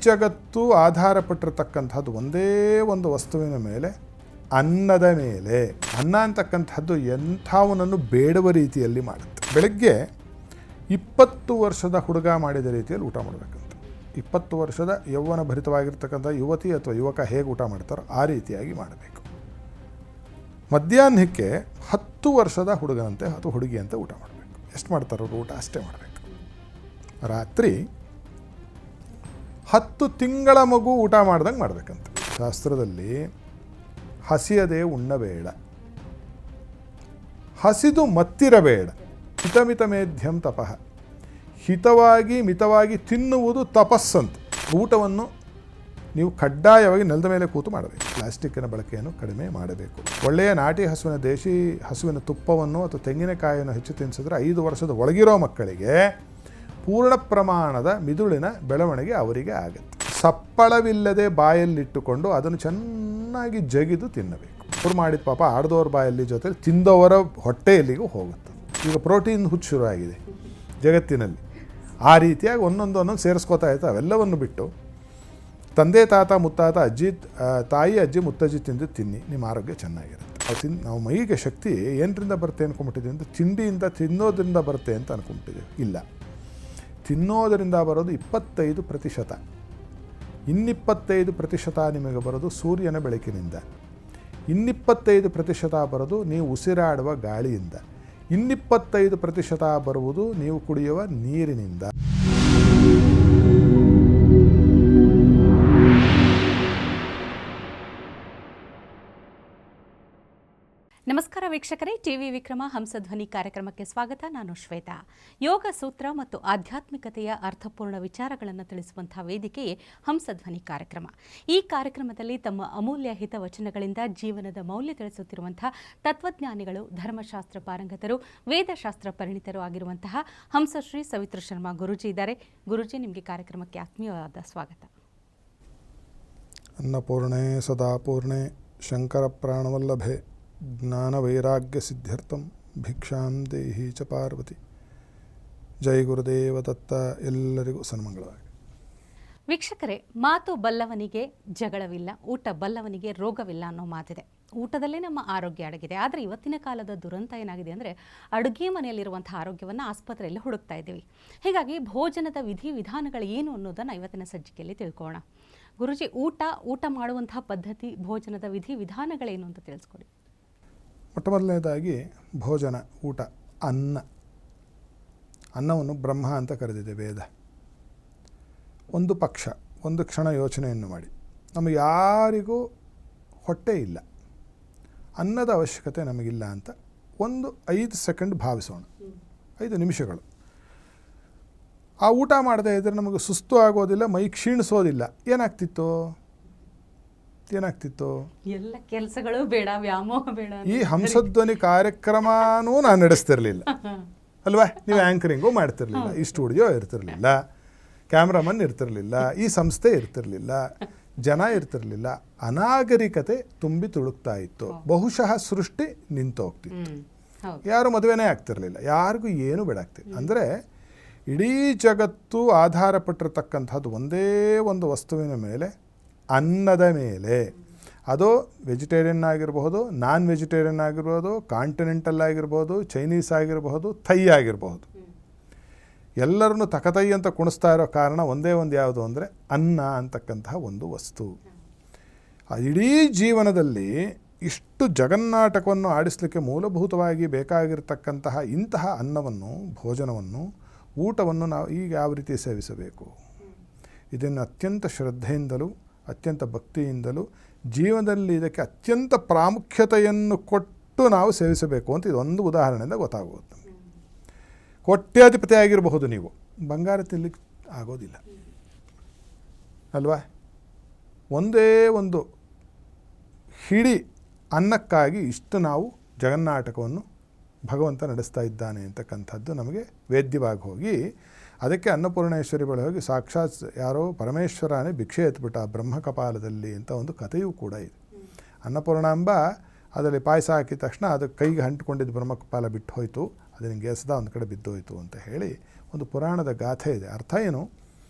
ಜಗತ್ತು ಆಧಾರಪಟ್ಟಿರತಕ್ಕಂಥದ್ದು ಒಂದೇ ಒಂದು ವಸ್ತುವಿನ ಮೇಲೆ, ಅನ್ನದ ಮೇಲೆ. ಅನ್ನ ಅಂತಕ್ಕಂಥದ್ದು ಎಂಥವನನ್ನು ಬೇಡುವ ರೀತಿಯಲ್ಲಿ ಮಾಡುತ್ತೆ. ಬೆಳಗ್ಗೆ 20 ವರ್ಷದ ಹುಡುಗ ಮಾಡಿದ ರೀತಿಯಲ್ಲಿ ಊಟ ಮಾಡಬೇಕಂತ. 20 ವರ್ಷದ ಯೌವನ ಭರಿತವಾಗಿರ್ತಕ್ಕಂಥ ಯುವತಿ ಅಥವಾ ಯುವಕ ಹೇಗೆ ಊಟ ಮಾಡ್ತಾರೋ ಆ ರೀತಿಯಾಗಿ ಮಾಡಬೇಕು. ಮಧ್ಯಾಹ್ನಕ್ಕೆ 10 ವರ್ಷದ ಹುಡುಗನಂತೆ ಅಥವಾ ಹುಡುಗಿಯಂತೆ ಊಟ ಮಾಡಬೇಕು. ಎಷ್ಟು ಮಾಡ್ತಾರೋ ಊಟ ಅಷ್ಟೇ ಮಾಡಬೇಕು. ರಾತ್ರಿ 10 ತಿಂಗಳ ಮಗು ಊಟ ಮಾಡ್ದಂಗೆ ಮಾಡಬೇಕಂತ. ಶಾಸ್ತ್ರದಲ್ಲಿ ಹಸಿಯದೇ ಉಣ್ಣಬೇಡ, ಹಸಿದು ಮತ್ತಿರಬೇಡ, ಹಿತಮಿತ ಮೇಧ್ಯಂ ತಪಃ. ಹಿತವಾಗಿ ಮಿತವಾಗಿ ತಿನ್ನುವುದು ತಪಸ್ಸಂತ. ಊಟವನ್ನು ನೀವು ಕಡ್ಡಾಯವಾಗಿ ನೆಲದ ಮೇಲೆ ಕೂತು ಮಾಡಬೇಕು. ಪ್ಲಾಸ್ಟಿಕ್ಕಿನ ಬಳಕೆಯನ್ನು ಕಡಿಮೆ ಮಾಡಬೇಕು. ಒಳ್ಳೆಯ ನಾಟಿ ಹಸುವಿನ ದೇಶಿ ಹಸುವಿನ ತುಪ್ಪವನ್ನು ಅಥವಾ ತೆಂಗಿನಕಾಯಿಯನ್ನು ಹೆಚ್ಚು ತಿನ್ನಿಸಿದ್ರೆ 5 ವರ್ಷದ ಒಳಗಿರೋ ಮಕ್ಕಳಿಗೆ ಪೂರ್ಣ ಪ್ರಮಾಣದ ಮಿದುಳಿನ ಬೆಳವಣಿಗೆ ಅವರಿಗೆ ಆಗುತ್ತೆ. ಸಪ್ಪಳವಿಲ್ಲದೆ ಬಾಯಲ್ಲಿಟ್ಟುಕೊಂಡು ಅದನ್ನು ಚೆನ್ನಾಗಿ ಜಗಿದು ತಿನ್ನಬೇಕು. ಅವ್ರು ಮಾಡಿದ ಪಾಪ ಆಡ್ದವ್ರ ಬಾಯಲ್ಲಿ ಜೊತೆ ತಿಂದವರ ಹೊಟ್ಟೆಯಲ್ಲಿಗೂ ಹೋಗುತ್ತೆ. ಈಗ ಪ್ರೋಟೀನ್ ಹುಚ್ಚು ಶುರುವಾಗಿದೆ ಜಗತ್ತಿನಲ್ಲಿ. ಆ ರೀತಿಯಾಗಿ ಒಂದೊಂದು ಸೇರಿಸ್ಕೋತಾ ಇತ್ತು. ಅವೆಲ್ಲವನ್ನು ಬಿಟ್ಟು ತಂದೆ ತಾತ ಮುತ್ತಾತ ತಾಯಿ ಅಜ್ಜಿ ಮುತ್ತಜ್ಜಿ ತಿನ್ನಿ, ನಿಮ್ಮ ಆರೋಗ್ಯ ಚೆನ್ನಾಗಿರುತ್ತೆ. ನಾವು ಮೈಗೆ ಶಕ್ತಿ ಏನರಿಂದ ಬರುತ್ತೆ ಅಂದ್ಕೊಂಬಿಟ್ಟಿದ್ದೀವಿ ಅಂತ, ತಿಂಡಿಯಿಂದ ತಿನ್ನೋದ್ರಿಂದ ಬರುತ್ತೆ ಅಂತ ಅಂದ್ಕೊಂಬಿಟ್ಟಿದ್ದೀವಿ. ಇಲ್ಲ, ತಿನ್ನೋದರಿಂದ ಬರೋದು 25%. 25% ನಿಮಗೆ ಬರೋದು ಸೂರ್ಯನ ಬೆಳಕಿನಿಂದ, 25% ಬರೋದು ನೀವು ಉಸಿರಾಡುವ ಗಾಳಿಯಿಂದ, 25% ಬರುವುದು ನೀವು ಕುಡಿಯುವ ನೀರಿನಿಂದ. ನಮಸ್ಕಾರ ವೀಕ್ಷಕರೇ, ಟಿವಿ ವಿಕ್ರಮ ಹಂಸಧ್ವನಿ ಕಾರ್ಯಕ್ರಮಕ್ಕೆ ಸ್ವಾಗತ. ನಾನು ಶ್ವೇತಾ. ಯೋಗ ಸೂತ್ರ ಮತ್ತು ಆಧ್ಯಾತ್ಮಿಕತೆಯ ಅರ್ಥಪೂರ್ಣ ವಿಚಾರಗಳನ್ನು ತಿಳಿಸುವಂತಹ ವೇದಿಕೆಯೇ ಹಂಸಧ್ವನಿ ಕಾರ್ಯಕ್ರಮ. ಈ ಕಾರ್ಯಕ್ರಮದಲ್ಲಿ ತಮ್ಮ ಅಮೂಲ್ಯ ಹಿತವಚನಗಳಿಂದ ಜೀವನದ ಮೌಲ್ಯ ತಿಳಿಸುತ್ತಿರುವಂತಹ ತತ್ವಜ್ಞಾನಿಗಳು, ಧರ್ಮಶಾಸ್ತ್ರ ಪಾರಂಗತರು, ವೇದಶಾಸ್ತ್ರ ಪರಿಣಿತರು ಆಗಿರುವಂತಹ ಹಂಸಶ್ರೀ ಸವಿತ್ರ ಶರ್ಮಾ ಗುರೂಜಿ ಇದ್ದಾರೆ. ಗುರೂಜಿ, ನಿಮಗೆ ಕಾರ್ಯಕ್ರಮಕ್ಕೆ ಆತ್ಮೀಯವಾದ ಸ್ವಾಗತ. ಅನ್ನಪೂರ್ಣೆ ಸದಾಪೂರ್ಣೆ ಶಂಕರ ಪ್ರಾಣವಲ್ಲಭೆ ಜ್ಞಾನ ವೈರಾಗ್ಯ ಸಿದ್ಧ್ಯರ್ಥಂ ಭಿಕ್ಷಾಂ ದೇಹಿ ಚ ಪಾರ್ವತಿ. ಜೈ ಗುರುದೇವ ದತ್ತ. ಎಲ್ಲರಿಗೂ ಸನ್ಮಂಗಳವಾಗಿ. ವೀಕ್ಷಕರೇ, ಮಾತು ಬಲ್ಲವನಿಗೆ ಜಗಳವಿಲ್ಲ, ಊಟ ಬಲ್ಲವನಿಗೆ ರೋಗವಿಲ್ಲ ಅನ್ನೋ ಮಾತಿದೆ. ಊಟದಲ್ಲೇ ನಮ್ಮ ಆರೋಗ್ಯ ಅಡಗಿದೆ. ಆದರೆ ಇವತ್ತಿನ ಕಾಲದ ದುರಂತ ಏನಾಗಿದೆ ಅಂದರೆ, ಅಡುಗೆ ಮನೆಯಲ್ಲಿರುವಂಥ ಆರೋಗ್ಯವನ್ನು ಆಸ್ಪತ್ರೆಯಲ್ಲಿ ಹುಡುಕ್ತಾ ಇದ್ದೀವಿ. ಹೀಗಾಗಿ ಭೋಜನದ ವಿಧಿವಿಧಾನಗಳು ಏನು ಅನ್ನೋದನ್ನು ಇವತ್ತಿನ ಸಂಚಿಕೆಯಲ್ಲಿ ತಿಳ್ಕೊಳ್ಳೋಣ. ಗುರುಜಿ, ಊಟ ಮಾಡುವಂತಹ ಪದ್ಧತಿ, ಭೋಜನದ ವಿಧಿವಿಧಾನಗಳೇನು ಅಂತ ತಿಳಿಸ್ಕೊಡಿ. ಮೊಟ್ಟ ಮೊದಲನೇದಾಗಿ ಭೋಜನ, ಊಟ, ಅನ್ನವನ್ನು ಬ್ರಹ್ಮ ಅಂತ ಕರೆದಿದೆ ವೇದ. ಒಂದು ಪಕ್ಷ, ಒಂದು ಕ್ಷಣ ಯೋಚನೆಯನ್ನು ಮಾಡಿ, ನಮಗೆ ಯಾರಿಗೂ ಹೊಟ್ಟೆ ಇಲ್ಲ, ಅನ್ನದ ಅವಶ್ಯಕತೆ ನಮಗಿಲ್ಲ ಅಂತ ಒಂದು 5 ಸೆಕೆಂಡ್ ಭಾವಿಸೋಣ. 5 ನಿಮಿಷಗಳು. ಆ ಊಟ ಮಾಡದೇ ಇದ್ದರೆ ನಮಗೆ ಸುಸ್ತು ಆಗೋದಿಲ್ಲ, ಮೈ ಕ್ಷೀಣಿಸೋದಿಲ್ಲ. ಏನಾಗ್ತಿತ್ತು? ಎಲ್ಲ ಕೆಲಸಗಳು ಬೇಡ, ವ್ಯಾಮೋಹ ಬೇಡ. ಈ ಹಂಸಧ್ವನಿ ಕಾರ್ಯಕ್ರಮನೂ ನಾನು ನಡೆಸ್ತಿರ್ಲಿಲ್ಲ ಅಲ್ವಾ? ನೀವು ಆ್ಯಂಕರಿಂಗು ಮಾಡ್ತಿರ್ಲಿಲ್ಲ, ಈ ಸ್ಟುಡಿಯೋ ಇರ್ತಿರ್ಲಿಲ್ಲ, ಕ್ಯಾಮ್ರಾಮನ್ ಇರ್ತಿರ್ಲಿಲ್ಲ, ಈ ಸಂಸ್ಥೆ ಇರ್ತಿರ್ಲಿಲ್ಲ, ಜನ ಇರ್ತಿರ್ಲಿಲ್ಲ. ಅನಾಗರಿಕತೆ ತುಂಬಿ ತುಳುಕ್ತಾ ಇತ್ತು. ಬಹುಶಃ ಸೃಷ್ಟಿ ನಿಂತೋಗ್ತಿತ್ತು. ಯಾರು ಮದುವೆನೇ ಆಗ್ತಿರ್ಲಿಲ್ಲ, ಯಾರಿಗೂ ಏನು ಬೇಡಾಗ್ತಿತ್ತು. ಅಂದರೆ ಇಡೀ ಜಗತ್ತು ಆಧಾರಪಟ್ಟಿರತಕ್ಕಂಥದ್ದು ಒಂದೇ ಒಂದು ವಸ್ತುವಿನ ಮೇಲೆ, ಅನ್ನದ ಮೇಲೆ. ಅದು ವೆಜಿಟೇರಿಯನ್ ಆಗಿರಬಹುದು, ನಾನ್ ವೆಜಿಟೇರಿಯನ್ ಆಗಿರ್ಬೋದು, ಕಾಂಟಿನೆಂಟಲ್ ಆಗಿರ್ಬೋದು, ಚೈನೀಸ್ ಆಗಿರಬಹುದು, ಥೈ ಆಗಿರಬಹುದು. ಎಲ್ಲರನ್ನು ತಕತೈ ಅಂತ ಕುಣಿಸ್ತಾ ಇರೋ ಕಾರಣ ಒಂದೇ ಒಂದು ಯಾವುದು ಅಂದರೆ ಅನ್ನ ಅಂತಕ್ಕಂತಹ ಒಂದು ವಸ್ತು. ಇಡೀ ಜೀವನದಲ್ಲಿ ಇಷ್ಟು ಜಗನ್ನಾಟಕವನ್ನು ಆಡಿಸಲಿಕ್ಕೆ ಮೂಲಭೂತವಾಗಿ ಬೇಕಾಗಿರ್ತಕ್ಕಂತಹ ಇಂತಹ ಅನ್ನವನ್ನು, ಭೋಜನವನ್ನು, ಊಟವನ್ನು ನಾವು ಈಗ ಯಾವ ರೀತಿ ಸೇವಿಸಬೇಕು, ಇದನ್ನು ಅತ್ಯಂತ ಶ್ರದ್ಧೆಯಿಂದಲೂ ಅತ್ಯಂತ ಭಕ್ತಿಯಿಂದಲೂ ಜೀವನದಲ್ಲಿ ಇದಕ್ಕೆ ಅತ್ಯಂತ ಪ್ರಾಮುಖ್ಯತೆಯನ್ನು ಕೊಟ್ಟು ನಾವು ಸೇವಿಸಬೇಕು ಅಂತ ಇದೊಂದು ಉದಾಹರಣೆಯಿಂದ ಗೊತ್ತಾಗುತ್ತೆ ನಮಗೆ. ಕೋಟ್ಯಾಧಿಪತಿ ಆಗಿರಬಹುದು, ನೀವು ಬಂಗಾರ ತಿನ್ನಲಿಕ್ಕೆ ಆಗೋದಿಲ್ಲ ಅಲ್ವಾ? ಒಂದೇ ಒಂದು ಹಿಡಿ ಅನ್ನಕ್ಕಾಗಿ ಇಷ್ಟು ನಾವು ಜಗನ್ನಾಟಕವನ್ನು ಭಗವಂತ ನಡೆಸ್ತಾ ಇದ್ದಾನೆ ಅಂತಕ್ಕಂಥದ್ದು ನಮಗೆ ವೇದ್ಯವಾಗಿ ಹೋಗಿ, ಅದಕ್ಕೆ ಅನ್ನಪೂರ್ಣೇಶ್ವರಿ ಬಳಿ ಹೋಗಿ ಸಾಕ್ಷಾತ್ ಯಾರೋ ಪರಮೇಶ್ವರನೇ ಭಿಕ್ಷೆ ಎತ್ಬಿಟ್ಟ ಬ್ರಹ್ಮ ಕಪಾಲದಲ್ಲಿ ಅಂತ ಒಂದು ಕಥೆಯೂ ಕೂಡ ಇದೆ. ಅನ್ನಪೂರ್ಣಾಂಬ ಅದರಲ್ಲಿ ಪಾಯಸ ಹಾಕಿದ ತಕ್ಷಣ ಅದು ಕೈಗೆ ಅಂಟ್ಕೊಂಡಿದ್ದು ಬ್ರಹ್ಮ ಕಪಾಲ ಬಿಟ್ಟು ಹೋಯಿತು, ಅದು ನಿಮಗೆ ಎಸೆದ ಒಂದು ಕಡೆ ಬಿದ್ದೋಯ್ತು ಅಂತ ಹೇಳಿ ಒಂದು ಪುರಾಣದ ಗಾಥೆ ಇದೆ. ಅರ್ಥ ಏನು?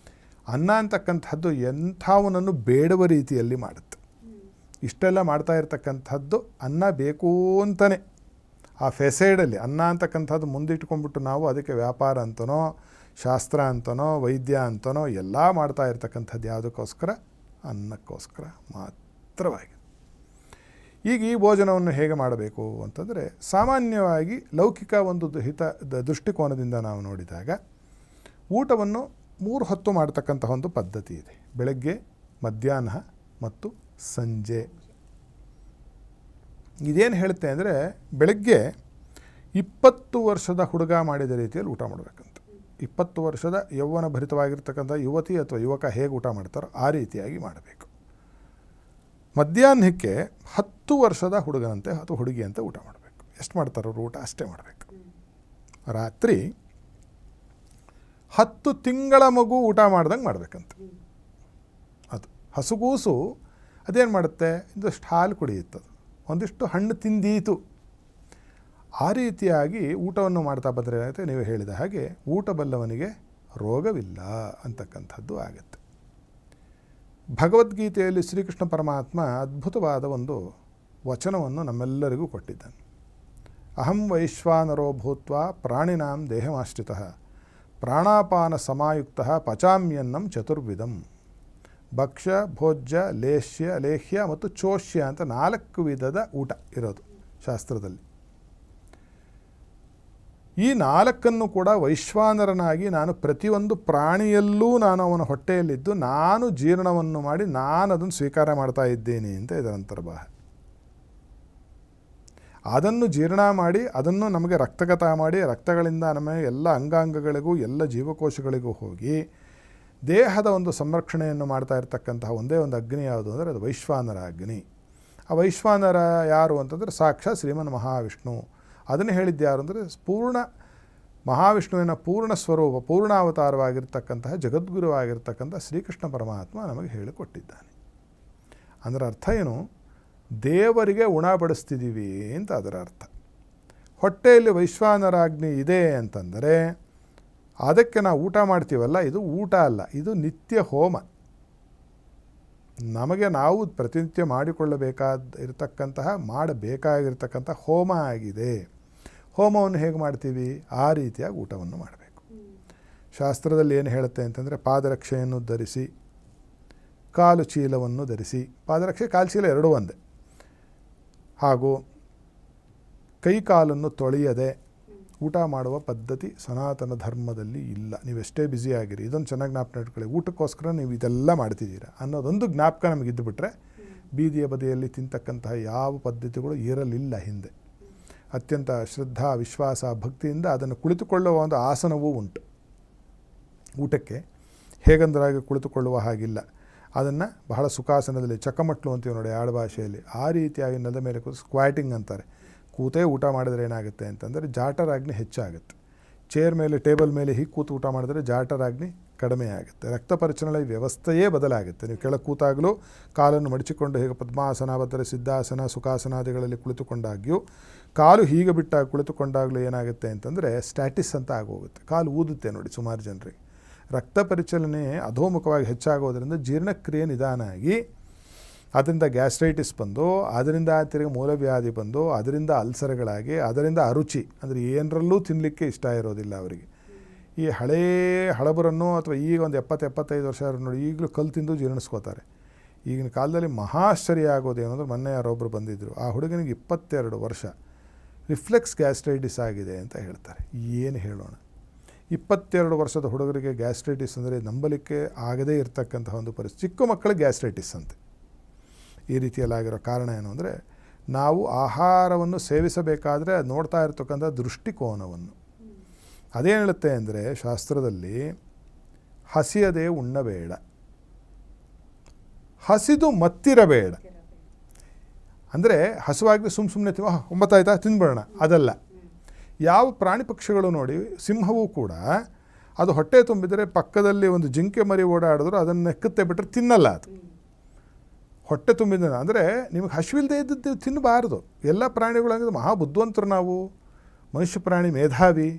ಅನ್ನ ಅಂತಕ್ಕಂಥದ್ದು ಎಂಥವನನ್ನು ಬೇಡುವ ರೀತಿಯಲ್ಲಿ ಮಾಡುತ್ತೆ. ಇಷ್ಟೆಲ್ಲ ಮಾಡ್ತಾ ಇರ್ತಕ್ಕಂಥದ್ದು ಅನ್ನ ಬೇಕು ಅಂತಲೇ ಆ ಫೆಸೈಡಲ್ಲಿ ಅನ್ನ ಅಂತಕ್ಕಂಥದ್ದು ಮುಂದಿಟ್ಕೊಂಡ್ಬಿಟ್ಟು ನಾವು ಅದಕ್ಕೆ ವ್ಯಾಪಾರ ಅಂತನೋ ಶಾಸ್ತ್ರ ಅಂತನೋ ವೈದ್ಯ ಅಂತನೋ ಎಲ್ಲ ಮಾಡ್ತಾ ಇರ್ತಕ್ಕಂಥದ್ದು ಯಾವುದಕ್ಕೋಸ್ಕರ? ಅನ್ನಕ್ಕೋಸ್ಕರ ಮಾತ್ರವಾಗಿ. ಈಗ ಈ ಭೋಜನವನ್ನು ಹೇಗೆ ಮಾಡಬೇಕು ಅಂತಂದರೆ, ಸಾಮಾನ್ಯವಾಗಿ ಲೌಕಿಕ ಒಂದು ದೃಷ್ಟಿಕೋನದಿಂದ ನಾವು ನೋಡಿದಾಗ ಊಟವನ್ನು 3 ಹೊತ್ತು ಮಾಡ್ತಕ್ಕಂಥ ಒಂದು ಪದ್ಧತಿ ಇದೆ. ಬೆಳಗ್ಗೆ, ಮಧ್ಯಾಹ್ನ ಮತ್ತು ಸಂಜೆ. ಇದೇನು ಹೇಳುತ್ತೆ ಅಂದರೆ, ಬೆಳಗ್ಗೆ 20 ವರ್ಷದ ಹುಡುಗ ಮಾಡಿದ ರೀತಿಯಲ್ಲಿ ಊಟ ಮಾಡಬೇಕಂತ. 20 ವರ್ಷದ ಯೌವನ ಭರಿತವಾಗಿರ್ತಕ್ಕಂಥ ಯುವತಿ ಅಥವಾ ಯುವಕ ಹೇಗೆ ಊಟ ಮಾಡ್ತಾರೋ ಆ ರೀತಿಯಾಗಿ ಮಾಡಬೇಕು. ಮಧ್ಯಾಹ್ನಕ್ಕೆ 10 ವರ್ಷದ ಹುಡುಗನಂತೆ ಅಥವಾ ಹುಡುಗಿಯಂತೆ ಊಟ ಮಾಡಬೇಕು. ಎಷ್ಟು ಮಾಡ್ತಾರೋ ಊಟ ಅಷ್ಟೇ ಮಾಡಬೇಕು. ರಾತ್ರಿ 10 ತಿಂಗಳ ಮಗು ಊಟ ಮಾಡ್ದಂಗೆ ಮಾಡಬೇಕಂತ. ಅದು ಹಸುಗೂಸು ಅದೇನು ಮಾಡುತ್ತೆ? ಒಂದಷ್ಟು ಹಾಲು ಕುಡಿಯುತ್ತದು, ಒಂದಿಷ್ಟು ಹಣ್ಣು ತಿಂದೀತು. ಆ ರೀತಿಯಾಗಿ ಊಟವನ್ನು ಮಾಡ್ತಾ ಬಂದರೆ ಏನಾಗುತ್ತೆ? ನೀವು ಹೇಳಿದ ಹಾಗೆ ಊಟ ಬಲ್ಲವನಿಗೆ ರೋಗವಿಲ್ಲ ಅಂತಕ್ಕಂಥದ್ದು ಆಗುತ್ತೆ. ಭಗವದ್ಗೀತೆಯಲ್ಲಿ ಶ್ರೀಕೃಷ್ಣ ಪರಮಾತ್ಮ ಅದ್ಭುತವಾದ ಒಂದು ವಚನವನ್ನು ನಮ್ಮೆಲ್ಲರಿಗೂ ಕೊಟ್ಟಿದ್ದಾನೆ. ಅಹಂ ವೈಶ್ವಾನರೋ ಭೂತ್ವ ಪ್ರಾಣಿನಾಂ ದೇಹಮಾಶ್ರಿತಃ ಪ್ರಾಣಾಪಾನ ಸಮಾಯುಕ್ತ ಪಚಾಮ್ಯನ್ನಂ ಚತುರ್ವಿಧಂ. ಭಕ್ಷ್ಯ, ಭೋಜ್ಯ, ಲೇಹ್ಯ, ಲೇಹ್ಯ ಮತ್ತು ಚೋಷ್ಯ ಅಂತ 4 ವಿಧದ ಊಟ ಇರೋದು ಶಾಸ್ತ್ರದಲ್ಲಿ. ಈ 4ನ್ನು ಕೂಡ ವೈಶ್ವಾನರನಾಗಿ ನಾನು ಪ್ರತಿಯೊಂದು ಪ್ರಾಣಿಯಲ್ಲೂ ನಾನು ಅವನ ಹೊಟ್ಟೆಯಲ್ಲಿದ್ದು ನಾನು ಜೀರ್ಣವನ್ನು ಮಾಡಿ ನಾನು ಅದನ್ನು ಸ್ವೀಕಾರ ಮಾಡ್ತಾ ಇದ್ದೇನೆ ಅಂತ ಇದರ ಅಂತರ್ಭಾವ. ಅದನ್ನು ಜೀರ್ಣ ಮಾಡಿ ಅದನ್ನು ನಮಗೆ ರಕ್ತಗತ ಮಾಡಿ ರಕ್ತಗಳಿಂದ ನಮಗೆ ಎಲ್ಲ ಅಂಗಾಂಗಗಳಿಗೂ ಎಲ್ಲ ಜೀವಕೋಶಗಳಿಗೂ ಹೋಗಿ ದೇಹದ ಒಂದು ಸಂರಕ್ಷಣೆಯನ್ನು ಮಾಡ್ತಾ ಇರತಕ್ಕಂತಹ ಒಂದೇ ಒಂದು ಅಗ್ನಿ ಯಾವುದು ಅಂದರೆ ಅದು ವೈಶ್ವಾನರ ಅಗ್ನಿ. ಆ ವೈಶ್ವಾನರ ಯಾರು ಅಂತಂದರೆ ಸಾಕ್ಷಾತ್ ಶ್ರೀಮನ್ ಮಹಾವಿಷ್ಣು. ಅದನ್ನು ಹೇಳಿದ್ದು ಯಾರು ಅಂದರೆ ಪೂರ್ಣ ಮಹಾವಿಷ್ಣುವಿನ ಪೂರ್ಣ ಸ್ವರೂಪ ಪೂರ್ಣಾವತಾರವಾಗಿರ್ತಕ್ಕಂತಹ ಜಗದ್ಗುರುವಾಗಿರ್ತಕ್ಕಂಥ ಶ್ರೀಕೃಷ್ಣ ಪರಮಾತ್ಮ ನಮಗೆ ಹೇಳಿಕೊಟ್ಟಿದ್ದಾನೆ. ಅದರ ಅರ್ಥ ಏನು? ದೇವರಿಗೆ ಉಣ ಬಡಿಸ್ತಿದ್ದೀವಿ ಅಂತ ಅದರ ಅರ್ಥ. ಹೊಟ್ಟೆಯಲ್ಲಿ ವೈಶ್ವಾನರಾಗ್ನಿ ಇದೆ ಅಂತಂದರೆ ಅದಕ್ಕೆ ನಾವು ಊಟ ಮಾಡ್ತೀವಲ್ಲ, ಇದು ಊಟ ಅಲ್ಲ, ಇದು ನಿತ್ಯ ಹೋಮ. ನಮಗೆ ನಾವು ಪ್ರತಿನಿತ್ಯ ಮಾಡಬೇಕಾಗಿರ್ತಕ್ಕಂಥ ಹೋಮ ಆಗಿದೆ. ಹೋಮವನ್ನು ಹೇಗೆ ಮಾಡ್ತೀವಿ? ಆ ರೀತಿಯಾಗಿ ಊಟವನ್ನು ಮಾಡಬೇಕು. ಶಾಸ್ತ್ರದಲ್ಲಿ ಏನು ಹೇಳುತ್ತೆ ಅಂತಂದರೆ, ಪಾದರಕ್ಷೆಯನ್ನು ಧರಿಸಿ, ಕಾಲು ಚೀಲವನ್ನು ಧರಿಸಿ, ಪಾದರಕ್ಷೆ ಕಾಲು ಚೀಲ ಎರಡೂ ಒಂದೇ, ಹಾಗೂ ಕೈಕಾಲನ್ನು ತೊಳೆಯದೆ ಊಟ ಮಾಡುವ ಪದ್ಧತಿ ಸನಾತನ ಧರ್ಮದಲ್ಲಿ ಇಲ್ಲ. ನೀವೆಷ್ಟೇ ಬ್ಯುಸಿಯಾಗಿರಿ, ಇದೊಂದು ಚೆನ್ನಾಗಿ ಜ್ಞಾಪಕ ಇಟ್ಕೊಳ್ಳಿ. ಊಟಕ್ಕೋಸ್ಕರ ನೀವು ಇದೆಲ್ಲ ಮಾಡ್ತಿದ್ದೀರಾ ಅನ್ನೋದೊಂದು ಜ್ಞಾಪಕ ನಮಗೆ ಇದ್ದುಬಿಟ್ರೆ ಬೀದಿಯ ಬದಿಯಲ್ಲಿ ತಿಂತಕ್ಕಂತಹ ಯಾವ ಪದ್ಧತಿಗಳು ಇರಲಿಲ್ಲ ಹಿಂದೆ. ಅತ್ಯಂತ ಶ್ರದ್ಧಾ, ವಿಶ್ವಾಸ, ಭಕ್ತಿಯಿಂದ ಅದನ್ನು ಕುಳಿತುಕೊಳ್ಳುವ ಒಂದು ಆಸನವೂ ಉಂಟು. ಊಟಕ್ಕೆ ಹೇಗಂದ್ರಾಗಿ ಕುಳಿತುಕೊಳ್ಳುವ ಹಾಗಿಲ್ಲ. ಅದನ್ನು ಬಹಳ ಸುಖಾಸನದಲ್ಲಿ ಚಕ್ಕಮಟ್ಲು ಅಂತೀವಿ ನೋಡಿ ಆಡುಭಾಷೆಯಲ್ಲಿ, ಆ ರೀತಿಯಾಗಿ ನೆಲದ ಮೇಲೆ ಕೂತು ಸ್ಕ್ವಾಟಿಂಗ್ ಅಂತಾರೆ. ಕೂತೇ ಊಟ ಮಾಡಿದ್ರೆ ಏನಾಗುತ್ತೆ ಅಂತಂದರೆ ಜಾಠರಾಗ್ನಿ ಹೆಚ್ಚಾಗುತ್ತೆ. ಚೇರ್ ಮೇಲೆ, ಟೇಬಲ್ ಮೇಲೆ ಹೀಗೆ ಕೂತು ಊಟ ಮಾಡಿದ್ರೆ ಜಾಠರಾಗ್ನಿ ಕಡಿಮೆ ಆಗುತ್ತೆ. ರಕ್ತ ಪರಿಚಲನೆ ವ್ಯವಸ್ಥೆಯೇ ಬದಲಾಗುತ್ತೆ. ನೀವು ಕೆಳಗೆ ಕೂತಾಗಲೂ ಕಾಲನ್ನು ಮಡಚಿಕೊಂಡು ಹೇಗೆ ಪದ್ಮಾಸನ, ಬದ್ದರೆ ಸಿದ್ಧಾಸನ, ಸುಖಾಸನಾದಿಗಳಲ್ಲಿ ಕುಳಿತುಕೊಂಡಾಗ್ಯೂ ಕಾಲು ಹೀಗೆ ಬಿಟ್ಟಾಗ ಕುಳಿತುಕೊಂಡಾಗಲೂ ಏನಾಗುತ್ತೆ ಅಂತಂದರೆ ಸ್ಟ್ಯಾಟಿಸ್ ಅಂತ ಆಗೋಗುತ್ತೆ. ಕಾಲು ಊದುತ್ತೆ ನೋಡಿ ಸುಮಾರು ಜನರಿಗೆ. ರಕ್ತ ಪರಿಚಲನೆ ಅಧೋಮುಖವಾಗಿ ಹೆಚ್ಚಾಗೋದ್ರಿಂದ ಜೀರ್ಣಕ್ರಿಯೆ ನಿಧಾನ ಆಗಿ ಅದರಿಂದ ಗ್ಯಾಸ್ಟ್ರೈಟಿಸ್ ಬಂದು, ಅದರಿಂದ ತಿರುಗಿ ಮೂಲವ್ಯಾಧಿ ಬಂದು, ಅದರಿಂದ ಅಲ್ಸರ್ಗಳಾಗಿ, ಅದರಿಂದ ಅರುಚಿ ಅಂದರೆ ಏನರಲ್ಲೂ ತಿನ್ನಲಿಕ್ಕೆ ಇಷ್ಟ ಇರೋದಿಲ್ಲ ಅವರಿಗೆ. ಈ ಹಳಬರನ್ನು ಅಥವಾ ಈಗ ಒಂದು 70-75 ವರ್ಷ ನೋಡಿ ಈಗಲೂ ಕಲ್ಲು ತಿಂದು ಜೀರ್ಣಿಸ್ಕೋತಾರೆ. ಈಗಿನ ಕಾಲದಲ್ಲಿ ಮಹಾಶ್ಚರ್ಯ ಆಗೋದೇನು ಅಂದರೆ, ಮೊನ್ನೆ ಯಾರೊಬ್ಬರು ಬಂದಿದ್ದರು, ಆ ಹುಡುಗನಿಗೆ 22 ವರ್ಷ ರಿಫ್ಲೆಕ್ಸ್ ಗ್ಯಾಸ್ಟ್ರೈಟಿಸ್ ಆಗಿದೆ ಅಂತ ಹೇಳ್ತಾರೆ. ಏನು ಹೇಳೋಣ? 22 ವರ್ಷದ ಹುಡುಗರಿಗೆ ಗ್ಯಾಸ್ಟ್ರೈಟಿಸ್ ಅಂದರೆ ನಂಬಲಿಕ್ಕೆ ಆಗದೇ ಇರತಕ್ಕಂತಹ ಒಂದು ಪರಿಸ್ಥಿತಿ. ಚಿಕ್ಕ ಮಕ್ಕಳಿಗೆ ಗ್ಯಾಸ್ಟ್ರೈಟಿಸ್ ಅಂತೆ. ಈ ರೀತಿಯಲ್ಲಾಗಿರೋ ಕಾರಣ ಏನು ಅಂದರೆ, ನಾವು ಆಹಾರವನ್ನು ಸೇವಿಸಬೇಕಾದ್ರೆ ಅದು ನೋಡ್ತಾ ಇರ್ತಕ್ಕಂಥ ದೃಷ್ಟಿಕೋನವನ್ನು. ಅದೇನು ಹೇಳುತ್ತೆ ಅಂದರೆ ಶಾಸ್ತ್ರದಲ್ಲಿ, ಹಸಿಯದೇ ಉಣ್ಣಬೇಡ, ಹಸಿದು ಮತ್ತಿರಬೇಡ. ಅಂದರೆ ಹಸುವಾಗಿ ಸುಮ್ಮನೆ 9 ಆಯ್ತಾ ತಿಂದ್ಬಿಡೋಣ, ಅದಲ್ಲ. ಯಾವ ಪ್ರಾಣಿ ಪಕ್ಷಿಗಳು ನೋಡಿ, ಸಿಂಹವೂ ಕೂಡ ಅದು ಹೊಟ್ಟೆ ತುಂಬಿದರೆ ಪಕ್ಕದಲ್ಲಿ ಒಂದು ಜಿಂಕೆ ಮರಿ ಓಡಾಡಿದ್ರು ಅದನ್ನು ನೆಕ್ಕತ್ತೆ ಬಿಟ್ಟರೆ ತಿನ್ನಲ್ಲ. ಅದು ಹೊಟ್ಟೆ ತುಂಬಿದ ಅಂದರೆ ನಿಮಗೆ ಹಸಿವಿಲ್ಲದೆ ಇದ್ದದ್ದು ತಿನ್ನಬಾರ್ದು. ಎಲ್ಲ ಪ್ರಾಣಿಗಳಾಗಿದ್ದು ಮಹಾ ಬುದ್ಧಿವಂತರು ನಾವು. ಮನುಷ್ಯ ಪ್ರಾಣಿ ಮೇಧಾವಿ,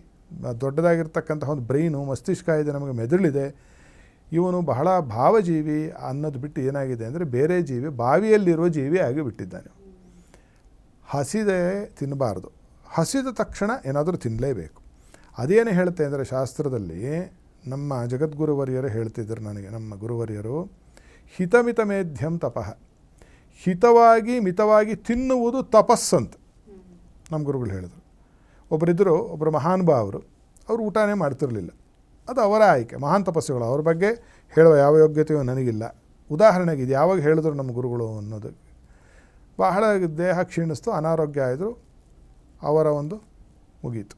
ದೊಡ್ಡದಾಗಿರ್ತಕ್ಕಂತಹ ಒಂದು ಬ್ರೈನು, ಮಸ್ತಿಷ್ಕ ಇದೆ, ನಮಗೆ ಮೆದುಳಿದೆ. ಇವನು ಬಹಳ ಭಾವಜೀವಿ ಅನ್ನೋದು ಬಿಟ್ಟು ಏನಾಗಿದೆ ಅಂದರೆ ಬೇರೆ ಜೀವಿ, ಬಾವಿಯಲ್ಲಿರುವ ಜೀವಿ ಆಗಿ ಬಿಟ್ಟಿದ್ದಾನೆ. ಹಸಿದೇ ತಿನ್ನಬಾರ್ದು, ಹಸಿದ ತಕ್ಷಣ ಏನಾದರೂ ತಿನ್ನಲೇಬೇಕು. ಅದೇನು ಹೇಳುತ್ತೆ ಅಂದರೆ ಶಾಸ್ತ್ರದಲ್ಲಿ ನಮ್ಮ ಜಗದ್ಗುರುವರಿಯರು ಹೇಳ್ತಿದ್ರು ನನಗೆ, ನಮ್ಮ ಗುರುವರಿಯರು, ಹಿತಮಿತ ಮೇಧ್ಯಂ ತಪಃ, ಹಿತವಾಗಿ ಮಿತವಾಗಿ ತಿನ್ನುವುದು ತಪಸ್ಸಂತ ನಮ್ಮ ಗುರುಗಳು ಹೇಳಿದರು. ಒಬ್ಬರು ಮಹಾನುಭಾವರು, ಅವರು ಊಟನೇ ಮಾಡ್ತಿರಲಿಲ್ಲ, ಅದು ಅವರ ಆಯ್ಕೆ, ಮಹಾನ್ ತಪಸ್ಸುಗಳು, ಅವ್ರ ಬಗ್ಗೆ ಹೇಳುವ ಯಾವ ಯೋಗ್ಯತೆಯೂ ನನಗಿಲ್ಲ. ಉದಾಹರಣೆಗೆ ಇದು ಯಾವಾಗ ಹೇಳಿದ್ರು ನಮ್ಮ ಗುರುಗಳು ಅನ್ನೋದು, ಬಹಳ ದೇಹ ಕ್ಷೀಣಿಸ್ತು, ಅನಾರೋಗ್ಯ ಆಯಿತು, ಅವರ ಒಂದು ಮುಗೀತು.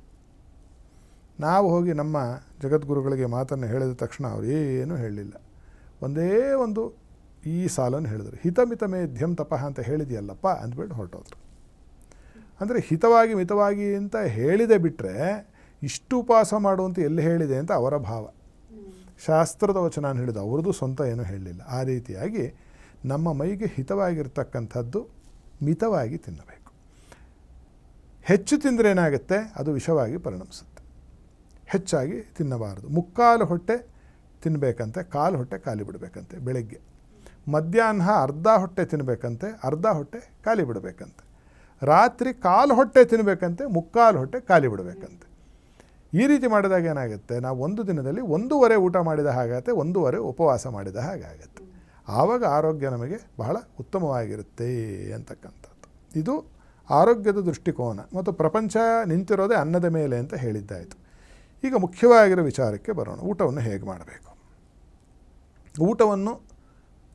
ನಾವು ಹೋಗಿ ನಮ್ಮ ಜಗದ್ಗುರುಗಳಿಗೆ ಮಾತನ್ನು ಹೇಳಿದ ತಕ್ಷಣ ಅವರು ಏನೂ ಹೇಳಲಿಲ್ಲ, ಒಂದೇ ಒಂದು ಈ ಸಾಲನ್ನು ಹೇಳಿದರು, ಹಿತಮಿತ ಮೇಧ್ಯಂ ತಪಃ ಅಂತ ಹೇಳಿದೆಯಲ್ಲಪ್ಪ ಅಂದ್ಬಿಟ್ಟು ಹೊರಟೋದ್ರು. ಅಂದರೆ ಹಿತವಾಗಿ ಮಿತವಾಗಿ ಅಂತ ಹೇಳಿದೆ ಬಿಟ್ಟರೆ ಇಷ್ಟು ಉಪವಾಸ ಮಾಡುವಂತ ಎಲ್ಲಿ ಹೇಳಿದೆ ಅಂತ ಅವರ ಭಾವ. ಶಾಸ್ತ್ರದ ವಚನ ಹೇಳಿದ್ದು, ಅವ್ರದ್ದು ಸ್ವಂತ ಏನೂ ಹೇಳಲಿಲ್ಲ. ಆ ರೀತಿಯಾಗಿ ನಮ್ಮ ಮೈಗೆ ಹಿತವಾಗಿರ್ತಕ್ಕಂಥದ್ದು ಮಿತವಾಗಿ ತಿನ್ನಬೇಕು. ಹೆಚ್ಚು ತಿಂದರೆ ಏನಾಗುತ್ತೆ, ಅದು ವಿಷವಾಗಿ ಪರಿಣಮಿಸುತ್ತೆ. ಹೆಚ್ಚಾಗಿ ತಿನ್ನಬಾರದು. ಮುಕ್ಕಾಲು ಹೊಟ್ಟೆ ತಿನ್ನಬೇಕಂತೆ, ಕಾಲು ಹೊಟ್ಟೆ ಖಾಲಿ ಬಿಡಬೇಕಂತೆ. ಬೆಳಗ್ಗೆ ಮಧ್ಯಾಹ್ನ ಅರ್ಧ ಹೊಟ್ಟೆ ತಿನ್ನಬೇಕಂತೆ, ಅರ್ಧ ಹೊಟ್ಟೆ ಖಾಲಿ ಬಿಡಬೇಕಂತೆ. ರಾತ್ರಿ ಕಾಲು ಹೊಟ್ಟೆ ತಿನ್ನಬೇಕಂತೆ, ಮುಕ್ಕಾಲು ಹೊಟ್ಟೆ ಖಾಲಿ ಬಿಡಬೇಕಂತೆ. ಈ ರೀತಿ ಮಾಡಿದಾಗ ಏನಾಗುತ್ತೆ, ನಾವು ಒಂದು ದಿನದಲ್ಲಿ 1.5 ಊಟ ಮಾಡಿದ ಹಾಗಾಗುತ್ತೆ, 1.5 ಉಪವಾಸ ಮಾಡಿದ ಹಾಗಾಗುತ್ತೆ. ಆವಾಗ ಆರೋಗ್ಯ ನಮಗೆ ಬಹಳ ಉತ್ತಮವಾಗಿರುತ್ತೆ ಅಂತಕ್ಕಂಥದ್ದು. ಇದು ಆರೋಗ್ಯದ ದೃಷ್ಟಿಕೋನ. ಮತ್ತು ಪ್ರಪಂಚ ನಿಂತಿರೋದೇ ಅನ್ನದ ಮೇಲೆ ಅಂತ ಹೇಳಿದ್ದಾಯಿತು. ಈಗ ಮುಖ್ಯವಾಗಿರೋ ವಿಚಾರಕ್ಕೆ ಬರೋಣ. ಊಟವನ್ನು ಹೇಗೆ ಮಾಡಬೇಕು? ಊಟವನ್ನು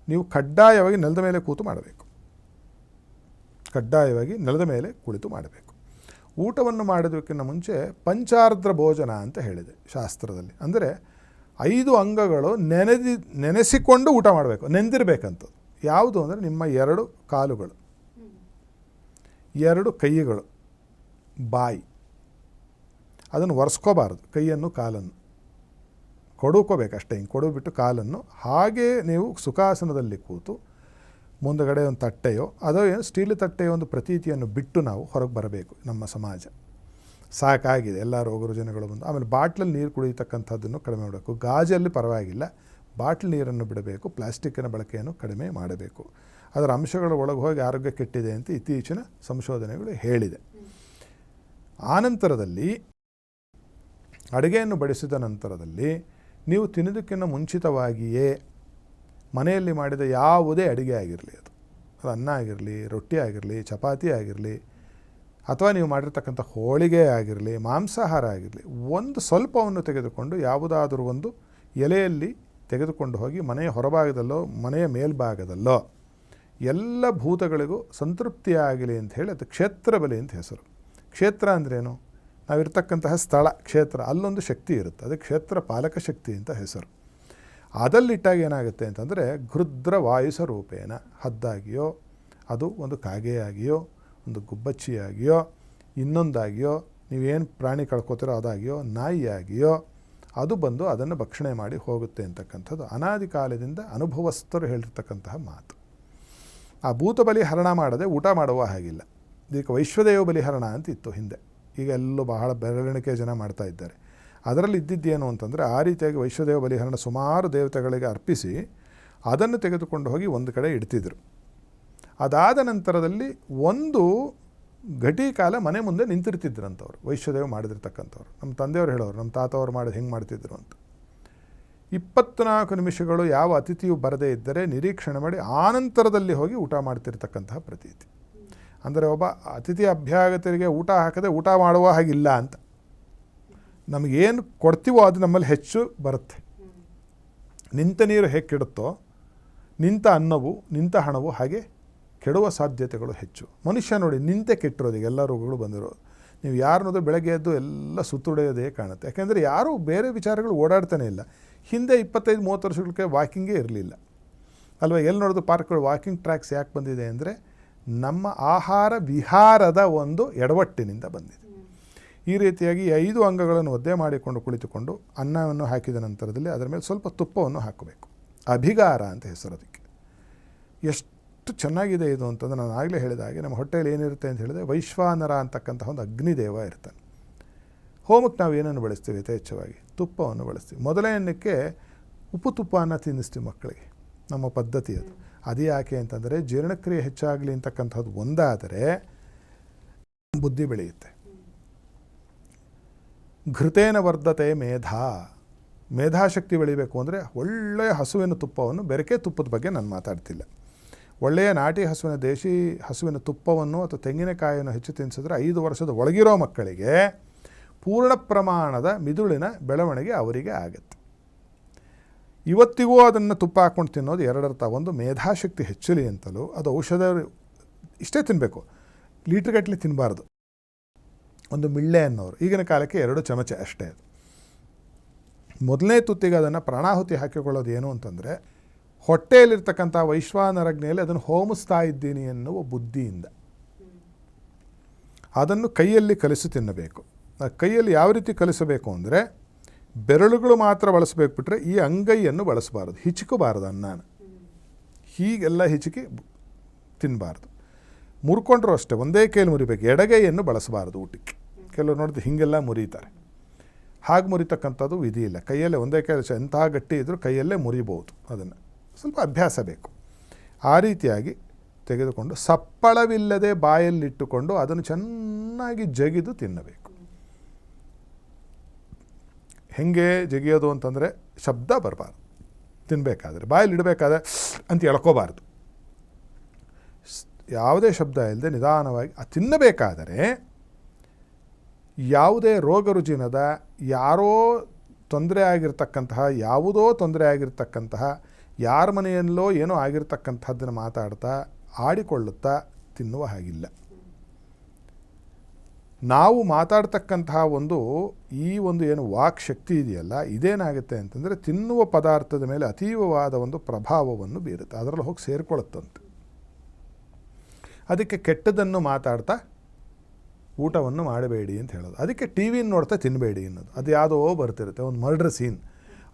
ನೀವು ಕಡ್ಡಾಯವಾಗಿ ನೆಲದ ಮೇಲೆ ಕೂತು ಮಾಡಬೇಕು. ಕಡ್ಡಾಯವಾಗಿ ನೆಲದ ಮೇಲೆ ಕುಳಿತು ಮಾಡಬೇಕು. ಊಟವನ್ನು ಮಾಡೋದಕ್ಕಿಂತ ಮುಂಚೆ ಪಂಚಾರ್ದ್ರ ಭೋಜನ ಅಂತ ಹೇಳಿದೆ ಶಾಸ್ತ್ರದಲ್ಲಿ. ಅಂದರೆ 5 ಅಂಗಗಳು ನೆನೆಸಿಕೊಂಡು ಊಟ ಮಾಡಬೇಕು, ನೆಂದಿರಬೇಕಂಥದ್ದು. ಯಾವುದು ಅಂದರೆ ನಿಮ್ಮ 2 ಕಾಲುಗಳು, 2 ಕೈಗಳು, ಬಾಯಿ. ಅದನ್ನು ಒರೆಸ್ಕೋಬಾರ್ದು, ಕೈಯನ್ನು ಕಾಲನ್ನು ಕೊಡುಕೋಬೇಕಷ್ಟೇ. ಹಿಂಗೆ ಕೊಡುಬಿಟ್ಟು ಕಾಲನ್ನು ಹಾಗೇ ನೀವು ಸುಖಾಸನದಲ್ಲಿ ಕೂತು ಮುಂದಗಡೆ ಒಂದು ತಟ್ಟೆಯೋ ಅದೋ ಏನು ಸ್ಟೀಲ್ ತಟ್ಟೆಯೋ ಒಂದು ಪ್ರತೀತಿಯನ್ನು ಬಿಟ್ಟು ನಾವು ಹೊರಗೆ ಬರಬೇಕು. ನಮ್ಮ ಸಮಾಜ ಸಾಕಾಗಿದೆ, ಎಲ್ಲ ರೋಗ ರುಜಿನಗಳು ಬಂದು. ಆಮೇಲೆ ಬಾಟ್ಲಲ್ಲಿ ನೀರು ಕುಡಿಯತಕ್ಕಂಥದ್ದನ್ನು ಕಡಿಮೆ ಮಾಡಬೇಕು. ಗಾಜಲ್ಲಿ ಪರವಾಗಿಲ್ಲ, ಬಾಟ್ಲ್ ನೀರನ್ನು ಬಿಡಬೇಕು. ಪ್ಲಾಸ್ಟಿಕ್ಕಿನ ಬಳಕೆಯನ್ನು ಕಡಿಮೆ ಮಾಡಬೇಕು. ಅದರ ಅಂಶಗಳು ಒಳಗೆ ಹೋಗಿ ಆರೋಗ್ಯ ಕೆಟ್ಟಿದೆ ಅಂತ ಇತ್ತೀಚಿನ ಸಂಶೋಧನೆಗಳು ಹೇಳಿದೆ. ಆನಂತರದಲ್ಲಿ ಅಡುಗೆಯನ್ನು ಬಡಿಸಿದ ನಂತರದಲ್ಲಿ ನೀವು ತಿನ್ನೋದಕ್ಕಿಂತ ಮುಂಚಿತವಾಗಿಯೇ ಮನೆಯಲ್ಲಿ ಮಾಡಿದ ಯಾವುದೇ ಅಡುಗೆ ಆಗಿರಲಿ, ಅದು ಅನ್ನ ಆಗಿರಲಿ, ರೊಟ್ಟಿ ಆಗಿರಲಿ, ಚಪಾತಿ ಆಗಿರಲಿ, ಅಥವಾ ನೀವು ಮಾಡಿರ್ತಕ್ಕಂಥ ಹೋಳಿಗೆ ಆಗಿರಲಿ, ಮಾಂಸಾಹಾರ ಆಗಿರಲಿ, ಒಂದು ಸ್ವಲ್ಪವನ್ನು ತೆಗೆದುಕೊಂಡು ಯಾವುದಾದರೂ ಒಂದು ಎಲೆಯಲ್ಲಿ ತೆಗೆದುಕೊಂಡು ಹೋಗಿ ಮನೆಯ ಹೊರಭಾಗದಲ್ಲೋ ಮನೆಯ ಮೇಲ್ಭಾಗದಲ್ಲೋ ಎಲ್ಲ ಭೂತಗಳಿಗೂ ಸಂತೃಪ್ತಿಯಾಗಲಿ ಅಂತ ಹೇಳಿ ಅದು ಕ್ಷೇತ್ರ ಬಲಿ ಅಂತ ಹೆಸರು. ಕ್ಷೇತ್ರ ಅಂದ್ರೇನು? ನಾವಿರ್ತಕ್ಕಂತಹ ಸ್ಥಳ ಕ್ಷೇತ್ರ, ಅಲ್ಲೊಂದು ಶಕ್ತಿ ಇರುತ್ತೆ, ಅದು ಕ್ಷೇತ್ರ ಪಾಲಕ ಶಕ್ತಿ ಅಂತ ಹೆಸರು. ಅದಲ್ಲಿಟ್ಟಾಗ ಏನಾಗುತ್ತೆ ಅಂತಂದರೆ ಘೃದ್ರ ವಾಯುಸ ರೂಪೇಣ, ಹದ್ದಾಗಿಯೋ, ಅದು ಒಂದು ಕಾಗೆಯಾಗಿಯೋ, ಒಂದು ಗುಬ್ಬಚ್ಚಿಯಾಗಿಯೋ, ಇನ್ನೊಂದಾಗಿಯೋ, ನೀವೇನು ಪ್ರಾಣಿ ಕಳ್ಕೊತೀರೋ ಅದಾಗಿಯೋ, ನಾಯಿಯಾಗಿಯೋ, ಅದು ಬಂದು ಅದನ್ನು ಭಕ್ಷಣೆ ಮಾಡಿ ಹೋಗುತ್ತೆ ಅಂತಕ್ಕಂಥದ್ದು ಅನಾದಿ ಕಾಲದಿಂದ ಅನುಭವಸ್ಥರು ಹೇಳಿರ್ತಕ್ಕಂತಹ ಮಾತು. ಆ ಭೂತ ಬಲಿಹರಣ ಮಾಡದೆ ಊಟ ಮಾಡುವ ಹಾಗಿಲ್ಲ. ಇದಕ್ಕೆ ವೈಶ್ವದೇವ ಬಲಿಹರಣ ಅಂತ ಇತ್ತು ಹಿಂದೆ, ಈಗ ಎಲ್ಲೂ ಬಹಳ ಬೆರಳಿಕೆ ಜನ ಮಾಡ್ತಾ ಇದ್ದಾರೆ. ಅದರಲ್ಲಿ ಇದ್ದಿದ್ದೇನು ಅಂತಂದರೆ ಆ ರೀತಿಯಾಗಿ ವೈಶ್ವದೇವ ಬಲಿಹರಣ ಸುಮಾರು ದೇವತೆಗಳಿಗೆ ಅರ್ಪಿಸಿ ಅದನ್ನು ತೆಗೆದುಕೊಂಡು ಹೋಗಿ ಒಂದು ಕಡೆ ಇಡ್ತಿದ್ರು. ಅದಾದ ನಂತರದಲ್ಲಿ ಒಂದು ಘಟಿ ಕಾಲ ಮನೆ ಮುಂದೆ ನಿಂತಿರ್ತಿದ್ರಂಥವ್ರು ವೈಶ್ವದೇವ ಮಾಡಿದಿರ್ತಕ್ಕಂಥವ್ರು. ನಮ್ಮ ತಂದೆಯವರು ಹೇಳೋರು, ನಮ್ಮ ತಾತವ್ರು ಮಾಡೋದು ಹೆಂಗೆ ಮಾಡ್ತಿದ್ರು ಅಂತ. 24 ನಿಮಿಷಗಳು ಯಾವ ಅತಿಥಿಯು ಬರದೇ ಇದ್ದರೆ ನಿರೀಕ್ಷಣೆ ಮಾಡಿ ಆನಂತರದಲ್ಲಿ ಹೋಗಿ ಊಟ ಮಾಡ್ತಿರ್ತಕ್ಕಂತಹ ಪ್ರತೀತಿ. ಅಂದರೆ ಒಬ್ಬ ಅತಿಥಿ ಅಭ್ಯಾಗತರಿಗೆ ಊಟ ಹಾಕದೆ ಊಟ ಮಾಡುವ ಹಾಗಿಲ್ಲ ಅಂತ. ನಮಗೇನು ಕೊಡ್ತೀವೋ ಅದು ನಮ್ಮಲ್ಲಿ ಹೆಚ್ಚು ಬರುತ್ತೆ. ನಿಂತ ನೀರು ಹೇಗೆ ಕೆಡುತ್ತೋ, ನಿಂತ ಅನ್ನವು ನಿಂತ ಹಣವು ಹಾಗೆ ಕೆಡುವ ಸಾಧ್ಯತೆಗಳು ಹೆಚ್ಚು. ಮನುಷ್ಯ ನೋಡಿ ನಿಂತೆ ಕೆಟ್ಟಿರೋದು, ಎಲ್ಲ ರೋಗಗಳು ಬಂದಿರೋದು. ನೀವು ಯಾರನ್ನೋದು ಬೆಳಗ್ಗೆ ಎದ್ದು ಎಲ್ಲ ಸುತ್ತುಡೆಯೋದೇ ಕಾಣುತ್ತೆ. ಯಾಕೆಂದರೆ ಯಾರೂ ಬೇರೆ ವಿಚಾರಗಳು ಓಡಾಡ್ತಾನೆ ಇಲ್ಲ. ಹಿಂದೆ 25-30 ವರ್ಷಗಳಿಗೆ ವಾಕಿಂಗೇ ಇರಲಿಲ್ಲ ಅಲ್ವಾ? ಎಲ್ಲಿ ನೋಡೋದು ಪಾರ್ಕ್ಗಳು, ವಾಕಿಂಗ್ ಟ್ರ್ಯಾಕ್ಸ್ ಯಾಕೆ ಬಂದಿದೆ ಅಂದರೆ ನಮ್ಮ ಆಹಾರ ವಿಹಾರದ ಒಂದು ಎಡವಟ್ಟಿನಿಂದ ಬಂದಿದೆ. ಈ ರೀತಿಯಾಗಿ 5 ಅಂಗಗಳನ್ನು ಒದ್ದೆ ಮಾಡಿಕೊಂಡು ಕುಳಿತುಕೊಂಡು ಅನ್ನವನ್ನು ಹಾಕಿದ ನಂತರದಲ್ಲಿ ಅದರ ಮೇಲೆ ಸ್ವಲ್ಪ ತುಪ್ಪವನ್ನು ಹಾಕಬೇಕು. ಅಭಿಗಾರ ಅಂತ ಹೆಸರು ಅದಕ್ಕೆ. ಎಷ್ಟು ಚೆನ್ನಾಗಿದೆ ಇದು ಅಂತಂದರೆ ನಾನು ಆಗಲೇ ಹೇಳಿದ ಹಾಗೆ ನಮ್ಮ ಹೊಟ್ಟೆಯಲ್ಲಿ ಏನಿರುತ್ತೆ ಅಂತ ಹೇಳಿದೆ, ವೈಶ್ವಾನರ ಅಂತಕ್ಕಂತಹ ಒಂದು ಅಗ್ನಿದೇವ ಇರ್ತಾನೆ. ಹೋಮಕ್ಕೆ ನಾವು ಏನನ್ನು ಬಳಸ್ತೀವಿ? ಯಥೇಚ್ಛವಾಗಿ ತುಪ್ಪವನ್ನು ಬಳಸ್ತೀವಿ. ಮೊದಲನೇಕ್ಕೆ ಉಪ್ಪು ತುಪ್ಪನ ತಿನ್ನಿಸ್ತೀವಿ ಮಕ್ಕಳಿಗೆ, ನಮ್ಮ ಪದ್ಧತಿ ಅದು. ಅದು ಯಾಕೆ ಅಂತಂದರೆ ಜೀರ್ಣಕ್ರಿಯೆ ಹೆಚ್ಚಾಗಲಿ ಅಂತಕ್ಕಂಥದ್ದು ಒಂದಾದರೆ ಬುದ್ಧಿ ಬೆಳೆಯುತ್ತೆ. ಘೃತೇನ ವರ್ಧತೆ ಮೇಧಾಶಕ್ತಿ ಬೆಳಿಬೇಕು ಅಂದರೆ ಒಳ್ಳೆಯ ಹಸುವಿನ ತುಪ್ಪವನ್ನು, ಬೆರಕೆ ತುಪ್ಪದ ಬಗ್ಗೆ ನಾನು ಮಾತಾಡ್ತಿಲ್ಲ, ಒಳ್ಳೆಯ ನಾಟಿ ಹಸುವಿನ ದೇಶಿ ಹಸುವಿನ ತುಪ್ಪವನ್ನು ಅಥವಾ ತೆಂಗಿನಕಾಯಿಯನ್ನು ಹೆಚ್ಚು ತಿನ್ನಿಸಿದ್ರೆ 5 ವರ್ಷದ ಒಳಗಿರೋ ಮಕ್ಕಳಿಗೆ ಪೂರ್ಣ ಪ್ರಮಾಣದ ಮಿದುಳಿನ ಬೆಳವಣಿಗೆ ಅವರಿಗೆ ಆಗುತ್ತೆ. ಇವತ್ತಿಗೂ ಅದನ್ನು ತುಪ್ಪ ಹಾಕ್ಕೊಂಡು ತಿನ್ನೋದು ಎರಡರ್ಥ. ಒಂದು ಮೇಧಾಶಕ್ತಿ ಹೆಚ್ಚಲಿ ಅಂತಲೂ, ಅದು ಔಷಧ ಇಷ್ಟೇ ತಿನ್ನಬೇಕು, ಲೀಟ್ರ್ಗಟ್ಟಲೆ ತಿನ್ನಬಾರ್ದು. ಒಂದು ಮಿಳ್ಳೆ ಅನ್ನೋರು ಈಗಿನ ಕಾಲಕ್ಕೆ 2 ಚಮಚ ಅಷ್ಟೇ. ಅದು ಮೊದಲನೇ ತುತ್ತಿಗೆ ಅದನ್ನು ಪ್ರಾಣಾಹುತಿ ಹಾಕಿಕೊಳ್ಳೋದು ಏನು ಅಂತಂದರೆ ಹೊಟ್ಟೆಯಲ್ಲಿರ್ತಕ್ಕಂಥ ವೈಶ್ವಾನರಜ್ಞೆಯಲ್ಲಿ ಅದನ್ನು ಹೋಮಿಸ್ತಾ ಇದ್ದೀನಿ ಎನ್ನುವ ಬುದ್ಧಿಯಿಂದ ಅದನ್ನು ಕೈಯಲ್ಲಿ ಕಲಿಸಿ ತಿನ್ನಬೇಕು. ಕೈಯಲ್ಲಿ ಯಾವ ರೀತಿ ಕಲಿಸಬೇಕು ಅಂದರೆ ಬೆರಳುಗಳು ಮಾತ್ರ ಬಳಸಬೇಕು ಬಿಟ್ಟರೆ ಈ ಅಂಗೈಯನ್ನು ಬಳಸಬಾರದು, ಹಿಚಕಬಾರದು ಅನ್ನನ, ಹೀಗೆಲ್ಲ ಹಿಚಕಿ ತಿನ್ನಬಾರ್ದು. ಮುರ್ಕೊಂಡ್ರೂ ಅಷ್ಟೇ ಒಂದೇ ಕೈಯಲ್ಲಿ ಮುರಿಬೇಕು, ಎಡಗೈಯನ್ನು ಬಳಸಬಾರದು ಊಟಕ್ಕೆ. ಕೆಲವರು ನೋಡಿದ್ರೆ ಹೀಗೆಲ್ಲ ಮುರಿತಾರೆ, ಹಾಗೆ ಮುರಿತಕ್ಕಂಥದ್ದು ವಿಧಿ ಇಲ್ಲ. ಕೈಯಲ್ಲೇ ಒಂದೇ ಕೈಯಲ್ಲಿ ಎಂಥ ಗಟ್ಟಿ ಇದ್ದರೂ ಕೈಯಲ್ಲೇ ಮುರಿಬೋದು, ಅದನ್ನು ಸ್ವಲ್ಪ ಅಭ್ಯಾಸ ಬೇಕು. ಆ ರೀತಿಯಾಗಿ ತೆಗೆದುಕೊಂಡು ಸಪ್ಪಳವಿಲ್ಲದೆ ಬಾಯಲ್ಲಿಟ್ಟುಕೊಂಡು ಅದನ್ನು ಚೆನ್ನಾಗಿ ಜಗಿದು ತಿನ್ನಬೇಕು. ಹೆಂಗೆ ಜಗಿಯೋದು ಅಂತಂದರೆ ಶಬ್ದ ಬರಬಾರ್ದು, ತಿನ್ನಬೇಕಾದ್ರೆ ಬಾಯಲ್ಲಿ ಇಡಬೇಕಾದ್ರೆ ಅಂತ ಎಳ್ಕೋಬಾರ್ದು, ಯಾವುದೇ ಶಬ್ದ ಇಲ್ಲದೆ ನಿಧಾನವಾಗಿ ತಿನ್ನಬೇಕಾದರೆ ಯಾವುದೇ ರೋಗ ರುಜಿನದ ಯಾರೋ ತೊಂದರೆ ಆಗಿರ್ತಕ್ಕಂತಹ, ಯಾವುದೋ ತೊಂದರೆ ಆಗಿರ್ತಕ್ಕಂತಹ, ಯಾರ ಮನೆಯಲ್ಲೋ ಏನೋ ಆಗಿರ್ತಕ್ಕಂಥದ್ದನ್ನು ಮಾತಾಡ್ತಾ ಆಡಿಕೊಳ್ಳುತ್ತಾ ತಿನ್ನುವ ಹಾಗಿಲ್ಲ. ನಾವು ಮಾತಾಡ್ತಕ್ಕಂತಹ ಈ ಒಂದು ಏನು ವಾಕ್ ಶಕ್ತಿ ಇದೆಯಲ್ಲ, ಇದೇನಾಗುತ್ತೆ ಅಂತಂದರೆ ತಿನ್ನುವ ಪದಾರ್ಥದ ಮೇಲೆ ಅತೀವವಾದ ಒಂದು ಪ್ರಭಾವವನ್ನು ಬೀರುತ್ತೆ, ಅದರಲ್ಲಿ ಹೋಗಿ ಸೇರಿಕೊಳ್ಳುತ್ತಂತೆ. ಅದಕ್ಕೆ ಕೆಟ್ಟದನ್ನು ಮಾತಾಡ್ತಾ ಊಟವನ್ನು ಮಾಡಬೇಡಿ ಅಂತ ಹೇಳೋದು. ಅದಕ್ಕೆ ಟಿ ವಿನ ನೋಡ್ತಾ ತಿನ್ನಬೇಡಿ ಅನ್ನೋದು. ಅದು ಯಾವುದೋ ಬರ್ತಿರುತ್ತೆ, ಒಂದು ಮರ್ಡರ್ ಸೀನ್,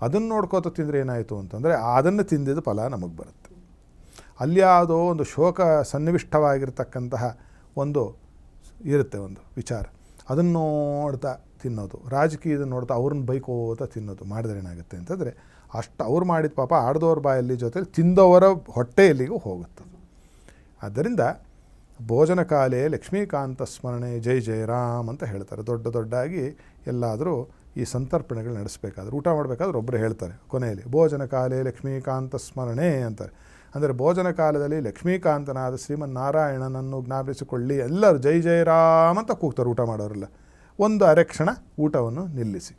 ಅದನ್ನು ನೋಡ್ಕೋತ ತಿಂದರೆ ಏನಾಯಿತು ಅಂತಂದರೆ ಅದನ್ನು ತಿಂದಿದ್ದ ಫಲ ನಮಗೆ ಬರುತ್ತೆ. ಅಲ್ಲಿ ಯಾವುದೋ ಒಂದು ಶೋಕ ಸನ್ನಿವಿಷ್ಟವಾಗಿರ್ತಕ್ಕಂತಹ ಒಂದು ಇರುತ್ತೆ, ಒಂದು ವಿಚಾರ, ಅದನ್ನು ನೋಡ್ತಾ ತಿನ್ನೋದು, ರಾಜಕೀಯದ ನೋಡ್ತಾ ಅವ್ರನ್ನ ಬೈಕೋತ ತಿನ್ನೋದು ಮಾಡಿದ್ರೆ ಏನಾಗುತ್ತೆ ಅಂತಂದರೆ ಅಷ್ಟು ಅವ್ರು ಮಾಡಿದ ಪಾಪ ಆಡ್ದವ್ರ ಬಾಯಲ್ಲಿ ಜೊತೆ ತಿಂದವರ ಹೊಟ್ಟೆಯಲ್ಲಿಗೂ ಹೋಗುತ್ತದೆ. ಆದ್ದರಿಂದ ಭೋಜನ ಕಾಲೇ ಲಕ್ಷ್ಮೀಕಾಂತ ಸ್ಮರಣೆ ಜೈ ಜಯ ರಾಮ್ ಅಂತ ಹೇಳ್ತಾರೆ. ದೊಡ್ಡದಾಗಿ ಎಲ್ಲಾದರೂ ಈ ಸಂತರ್ಪಣೆಗಳು ನಡೆಸಬೇಕಾದ್ರೆ, ಊಟ ಮಾಡಬೇಕಾದ್ರೆ ಒಬ್ಬರು ಹೇಳ್ತಾರೆ ಕೊನೆಯಲ್ಲಿ ಭೋಜನ ಕಾಲೇ ಲಕ್ಷ್ಮೀಕಾಂತ ಸ್ಮರಣೆ ಅಂತಾರೆ. ಅಂದರೆ ಭೋಜನ ಕಾಲದಲ್ಲಿ ಲಕ್ಷ್ಮೀಕಾಂತನಾದ ಶ್ರೀಮನ್ನಾರಾಯಣನನ್ನು ಜ್ಞಾಪಿಸಿಕೊಳ್ಳಿ, ಎಲ್ಲರೂ ಜೈ ಜಯ ರಾಮ್ ಅಂತ ಕೂಗ್ತಾರೆ ಊಟ ಮಾಡೋರೆಲ್ಲ. ಒಂದು ಅರೆಕ್ಷಣ ಊಟವನ್ನು ನಿಲ್ಲಿಸಿ,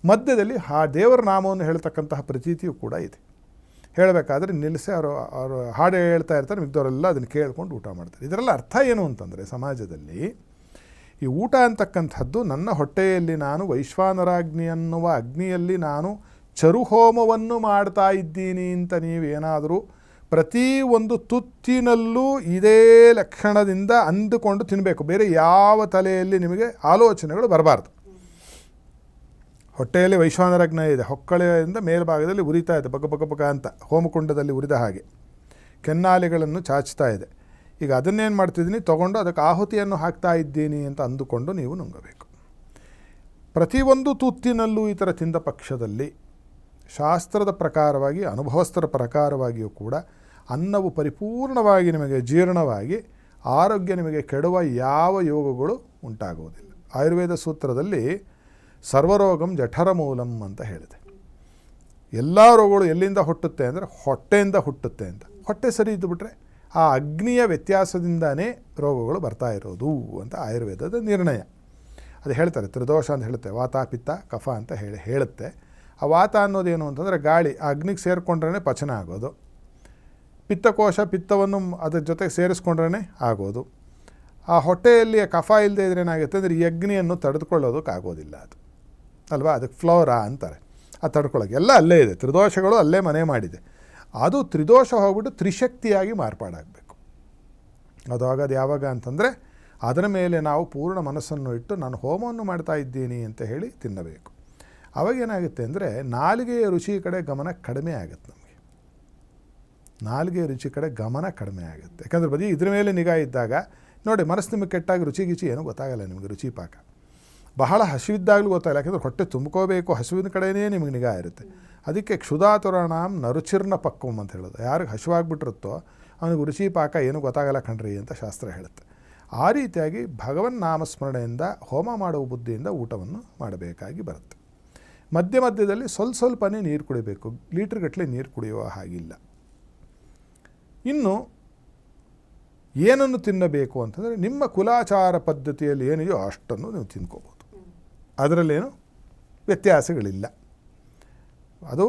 ಮಧ್ಯದಲ್ಲಿ ಆ ದೇವರ ನಾಮವನ್ನು ಹೇಳ್ತಕ್ಕಂತಹ ಪ್ರತೀತಿಯು ಕೂಡ ಇದೆ. ಹೇಳಬೇಕಾದ್ರೆ ನಿಲ್ಲಿಸಿ ಅವರು ಹಾಡು ಹೇಳ್ತಾ ಇರ್ತಾರೆ, ಮಿಕ್ದವರೆಲ್ಲ ಅದನ್ನು ಕೇಳ್ಕೊಂಡು ಊಟ ಮಾಡ್ತಾರೆ. ಇದರೆಲ್ಲ ಅರ್ಥ ಏನು ಅಂತಂದರೆ ಸಮಾಜದಲ್ಲಿ ಈ ಊಟ ಅಂತಕ್ಕಂಥದ್ದು ನನ್ನ ಹೊಟ್ಟೆಯಲ್ಲಿ ನಾನು ವೈಶ್ವಾನರಾಗ್ನಿ ಅನ್ನುವ ಅಗ್ನಿಯಲ್ಲಿ ನಾನು ಚರುಹೋಮವನ್ನು ಮಾಡ್ತಾ ಇದ್ದೀನಿ ಅಂತ ನೀವೇನಾದರೂ ಪ್ರತಿ ಒಂದು ತುತ್ತಿನಲ್ಲೂ ಇದೇ ಲಕ್ಷಣದಿಂದ ಅಂದುಕೊಂಡು ತಿನ್ನಬೇಕು. ಬೇರೆ ಯಾವ ತಲೆಯಲ್ಲಿ ನಿಮಗೆ ಆಲೋಚನೆಗಳು ಬರಬಾರ್ದು. ಹೊಟ್ಟೆಯಲ್ಲಿ ವೈಶ್ವಾನರಜ್ಞ ಇದೆ, ಹೊಕ್ಕಳೆಯಿಂದ ಮೇಲ್ಭಾಗದಲ್ಲಿ ಉರಿತಾ ಇದೆ, ಬಗ ಬಗ ಬಗ ಅಂತ ಹೋಮಕುಂಡದಲ್ಲಿ ಉರಿದ ಹಾಗೆ ಕೆನ್ನಾಲಿಗಳನ್ನು ಚಾಚ್ತಾ ಇದೆ. ಈಗ ಅದನ್ನೇನು ಮಾಡ್ತಿದ್ದೀನಿ, ತೊಗೊಂಡು ಅದಕ್ಕೆ ಆಹುತಿಯನ್ನು ಹಾಕ್ತಾ ಇದ್ದೀನಿ ಅಂತ ಅಂದುಕೊಂಡು ನೀವು ನುಂಗಬೇಕು. ಪ್ರತಿಯೊಂದು ತುತ್ತಿನಲ್ಲೂ ಈ ಥರ ತಿಂದ ಪಕ್ಷದಲ್ಲಿ ಶಾಸ್ತ್ರದ ಪ್ರಕಾರವಾಗಿ, ಅನುಭವಸ್ಥರ ಪ್ರಕಾರವಾಗಿಯೂ ಕೂಡ ಅನ್ನವು ಪರಿಪೂರ್ಣವಾಗಿ ನಿಮಗೆ ಜೀರ್ಣವಾಗಿ ಆರೋಗ್ಯ ನಿಮಗೆ ಕೆಡುವ ಯಾವ ಯೋಗಗಳು ಉಂಟಾಗುವುದಿಲ್ಲ. ಆಯುರ್ವೇದ ಸೂತ್ರದಲ್ಲಿ ಸರ್ವರೋಗಂ ಜಠರ ಮೂಲಂ ಅಂತ ಹೇಳಿದೆ. ಎಲ್ಲ ರೋಗಗಳು ಎಲ್ಲಿಂದ ಹುಟ್ಟುತ್ತೆ ಅಂದರೆ ಹೊಟ್ಟೆಯಿಂದ ಹುಟ್ಟುತ್ತೆ ಅಂತ. ಹೊಟ್ಟೆ ಸರಿ ಇದ್ದುಬಿಟ್ರೆ ಆ ಅಗ್ನಿಯ ವ್ಯತ್ಯಾಸದಿಂದನೇ ರೋಗಗಳು ಬರ್ತಾ ಇರೋದು ಅಂತ ಆಯುರ್ವೇದದ ನಿರ್ಣಯ. ಅದು ಹೇಳ್ತಾರೆ, ತ್ರಿದೋಷ ಅಂತ ಹೇಳುತ್ತೆ, ವಾತ ಪಿತ್ತ ಕಫ ಅಂತ ಹೇಳುತ್ತೆ. ಆ ವಾತ ಅನ್ನೋದೇನು ಅಂತಂದರೆ ಗಾಳಿ ಆ ಅಗ್ನಿಗೆ ಸೇರಿಕೊಂಡ್ರೇ ಪಚನ ಆಗೋದು, ಪಿತ್ತಕೋಶ ಪಿತ್ತವನ್ನು ಅದ್ರ ಜೊತೆಗೆ ಸೇರಿಸ್ಕೊಂಡ್ರೇ ಆಗೋದು. ಆ ಹೊಟ್ಟೆಯಲ್ಲಿ ಕಫ ಇಲ್ಲದೆ ಇದ್ರೆ ಏನಾಗುತ್ತೆ ಅಂದರೆ ಈ ಅಗ್ನಿಯನ್ನು ತಡೆದುಕೊಳ್ಳೋದಕ್ಕಾಗೋದಿಲ್ಲ ಅದು ಅಲ್ವಾ. ಅದಕ್ಕೆ ಫ್ಲೋರಾ ಅಂತಾರೆ. ಅದು ತಡ್ಕೊಳ್ಳೋಕೆ ಎಲ್ಲ ಅಲ್ಲೇ ಇದೆ, ತ್ರಿದೋಷಗಳು ಅಲ್ಲೇ ಮನೆ ಮಾಡಿದೆ. ಅದು ತ್ರಿದೋಷ ಹೋಗ್ಬಿಟ್ಟು ತ್ರಿಶಕ್ತಿಯಾಗಿ ಮಾರ್ಪಾಡಾಗಬೇಕು. ಅದು ಆಗೋದು ಯಾವಾಗ ಅಂತಂದರೆ ಅದರ ಮೇಲೆ ನಾವು ಪೂರ್ಣ ಮನಸ್ಸನ್ನು ಇಟ್ಟು ನಾನು ಹೋಮವನ್ನು ಮಾಡ್ತಾ ಇದ್ದೀನಿ ಅಂತ ಹೇಳಿ ತಿನ್ನಬೇಕು. ಆವಾಗ ಏನಾಗುತ್ತೆ ಅಂದರೆ ನಾಲಿಗೆಯ ರುಚಿ ಕಡೆ ಗಮನ ಕಡಿಮೆ ಆಗುತ್ತೆ. ನಮಗೆ ನಾಲಿಗೆಯ ರುಚಿ ಕಡೆ ಗಮನ ಕಡಿಮೆ ಆಗುತ್ತೆ. ಯಾಕಂದರೆ ಬರೀ ಇದ್ರ ಮೇಲೆ ನಿಗಾ ಇದ್ದಾಗ ನೋಡಿ, ಮನಸ್ಸು ನಿಮಗೆ ಕೆಟ್ಟಾಗಿ ರುಚಿ ಗಿಚಿ ಏನೂ ಗೊತ್ತಾಗಲ್ಲ ನಿಮಗೆ, ರುಚಿ ಪಾಕ. ಬಹಳ ಹಸಿವಿದ್ದಾಗಲೂ ಗೊತ್ತಾಗಲ್ಲ, ಯಾಕೆಂದರೆ ಹೊಟ್ಟೆ ತುಂಬ್ಕೋಬೇಕು, ಹಸುವಿನ ಕಡೆಯೇ ನಿಮಗೆ ನಿಗಾ ಇರುತ್ತೆ. ಅದಕ್ಕೆ ಕ್ಷುಧಾತುರಾಣಾಂ ನರುಚಿರ್ನ ಪಕ್ವಂ ಅಂತ ಹೇಳೋದು. ಯಾರಿಗೆ ಹಸಿವಾಗ್ಬಿಟ್ಟಿರುತ್ತೋ ಅವನಿಗೆ ರುಚಿ ಪಾಕ ಏನೂ ಗೊತ್ತಾಗಲ್ಲ ಕಣ್ರಿ ಅಂತ ಶಾಸ್ತ್ರ ಹೇಳುತ್ತೆ. ಆ ರೀತಿಯಾಗಿ ಭಗವನ್ ನಾಮಸ್ಮರಣೆಯಿಂದ ಹೋಮ ಮಾಡುವ ಬುದ್ಧಿಯಿಂದ ಊಟವನ್ನು ಮಾಡಬೇಕಾಗಿ ಬರುತ್ತೆ. ಮಧ್ಯ ಮಧ್ಯದಲ್ಲಿ ಸ್ವಲ್ಪನೇ ನೀರು ಕುಡಿಬೇಕು, ಲೀಟ್ರ್ಗಟ್ಟಲೆ ನೀರು ಕುಡಿಯುವ ಹಾಗಿಲ್ಲ. ಇನ್ನು ಏನನ್ನು ತಿನ್ನಬೇಕು ಅಂತಂದರೆ ನಿಮ್ಮ ಕುಲಾಚಾರ ಪದ್ಧತಿಯಲ್ಲಿ ಏನಿದೆಯೋ ಅಷ್ಟನ್ನು ನೀವು ತಿನ್ಕೋಬೋದು, ಅದರಲ್ಲೇನು ವ್ಯತ್ಯಾಸಗಳಿಲ್ಲ. ಅದು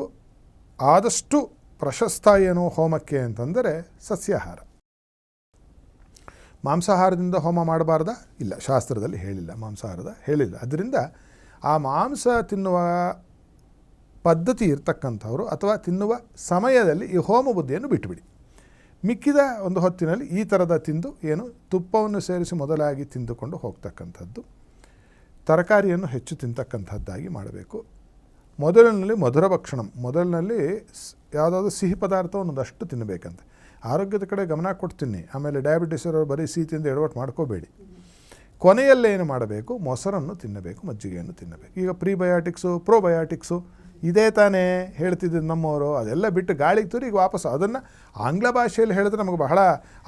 ಆದಷ್ಟು ಪ್ರಶಸ್ತ ಏನು ಹೋಮಕ್ಕೆ ಅಂತಂದರೆ ಸಸ್ಯಾಹಾರ. ಮಾಂಸಾಹಾರದಿಂದ ಹೋಮ ಮಾಡಬಾರ್ದ? ಇಲ್ಲ, ಶಾಸ್ತ್ರದಲ್ಲಿ ಹೇಳಿಲ್ಲ, ಮಾಂಸಾಹಾರದ ಹೇಳಿಲ್ಲ. ಅದರಿಂದ ಆ ಮಾಂಸ ತಿನ್ನುವ ಪದ್ಧತಿ ಇರ್ತಕ್ಕಂಥವ್ರು ಅಥವಾ ತಿನ್ನುವ ಸಮಯದಲ್ಲಿ ಈ ಹೋಮ ಬುದ್ಧಿಯನ್ನು ಬಿಟ್ಟುಬಿಡಿ. ಮಿಕ್ಕಿದ ಒಂದು ಹೊತ್ತಿನಲ್ಲಿ ಈ ಥರದ ತಿಂದು ಏನು ತುಪ್ಪವನ್ನು ಸೇರಿಸಿ ಮೊದಲಾಗಿ ತಿಂದುಕೊಂಡು ಹೋಗ್ತಕ್ಕಂಥದ್ದು, ತರಕಾರಿಯನ್ನು ಹೆಚ್ಚು ತಿಂತಕ್ಕಂಥದ್ದಾಗಿ ಮಾಡಬೇಕು. ಮೊದಲಿನಲ್ಲಿ ಮಧುರ ಭಕ್ಷಣಂ, ಮೊದಲಿನಲ್ಲಿ ಯಾವುದಾದ್ರೂ ಸಿಹಿ ಪದಾರ್ಥ ಒಂದಷ್ಟು ತಿನ್ನಬೇಕಂತೆ. ಆರೋಗ್ಯದ ಕಡೆ ಗಮನ ಕೊಡ್ತೀನಿ. ಆಮೇಲೆ ಡಯಾಬಿಟಿಸ್ ಇರೋರು ಬರೀ ಸಿಹಿ ತಿಂದು ಎಡವಟ್ಟು ಮಾಡ್ಕೋಬೇಡಿ. ಕೊನೆಯಲ್ಲೇ ಏನು ಮಾಡಬೇಕು, ಮೊಸರನ್ನು ತಿನ್ನಬೇಕು, ಮಜ್ಜಿಗೆಯನ್ನು ತಿನ್ನಬೇಕು. ಈಗ ಪ್ರೀಬಯೋಟಿಕ್ಸು ಪ್ರೋಬಯೋಟಿಕ್ಸು ಇದೇ ತಾನೇ ಹೇಳ್ತಿದ್ದು ನಮ್ಮವರು, ಅದೆಲ್ಲ ಬಿಟ್ಟು ಗಾಳಿಗೆ ತೂರಿ ಈಗ ವಾಪಸ್ ಅದನ್ನು ಆಂಗ್ಲ ಭಾಷೆಯಲ್ಲಿ ಹೇಳಿದ್ರೆ ನಮಗೆ ಬಹಳ,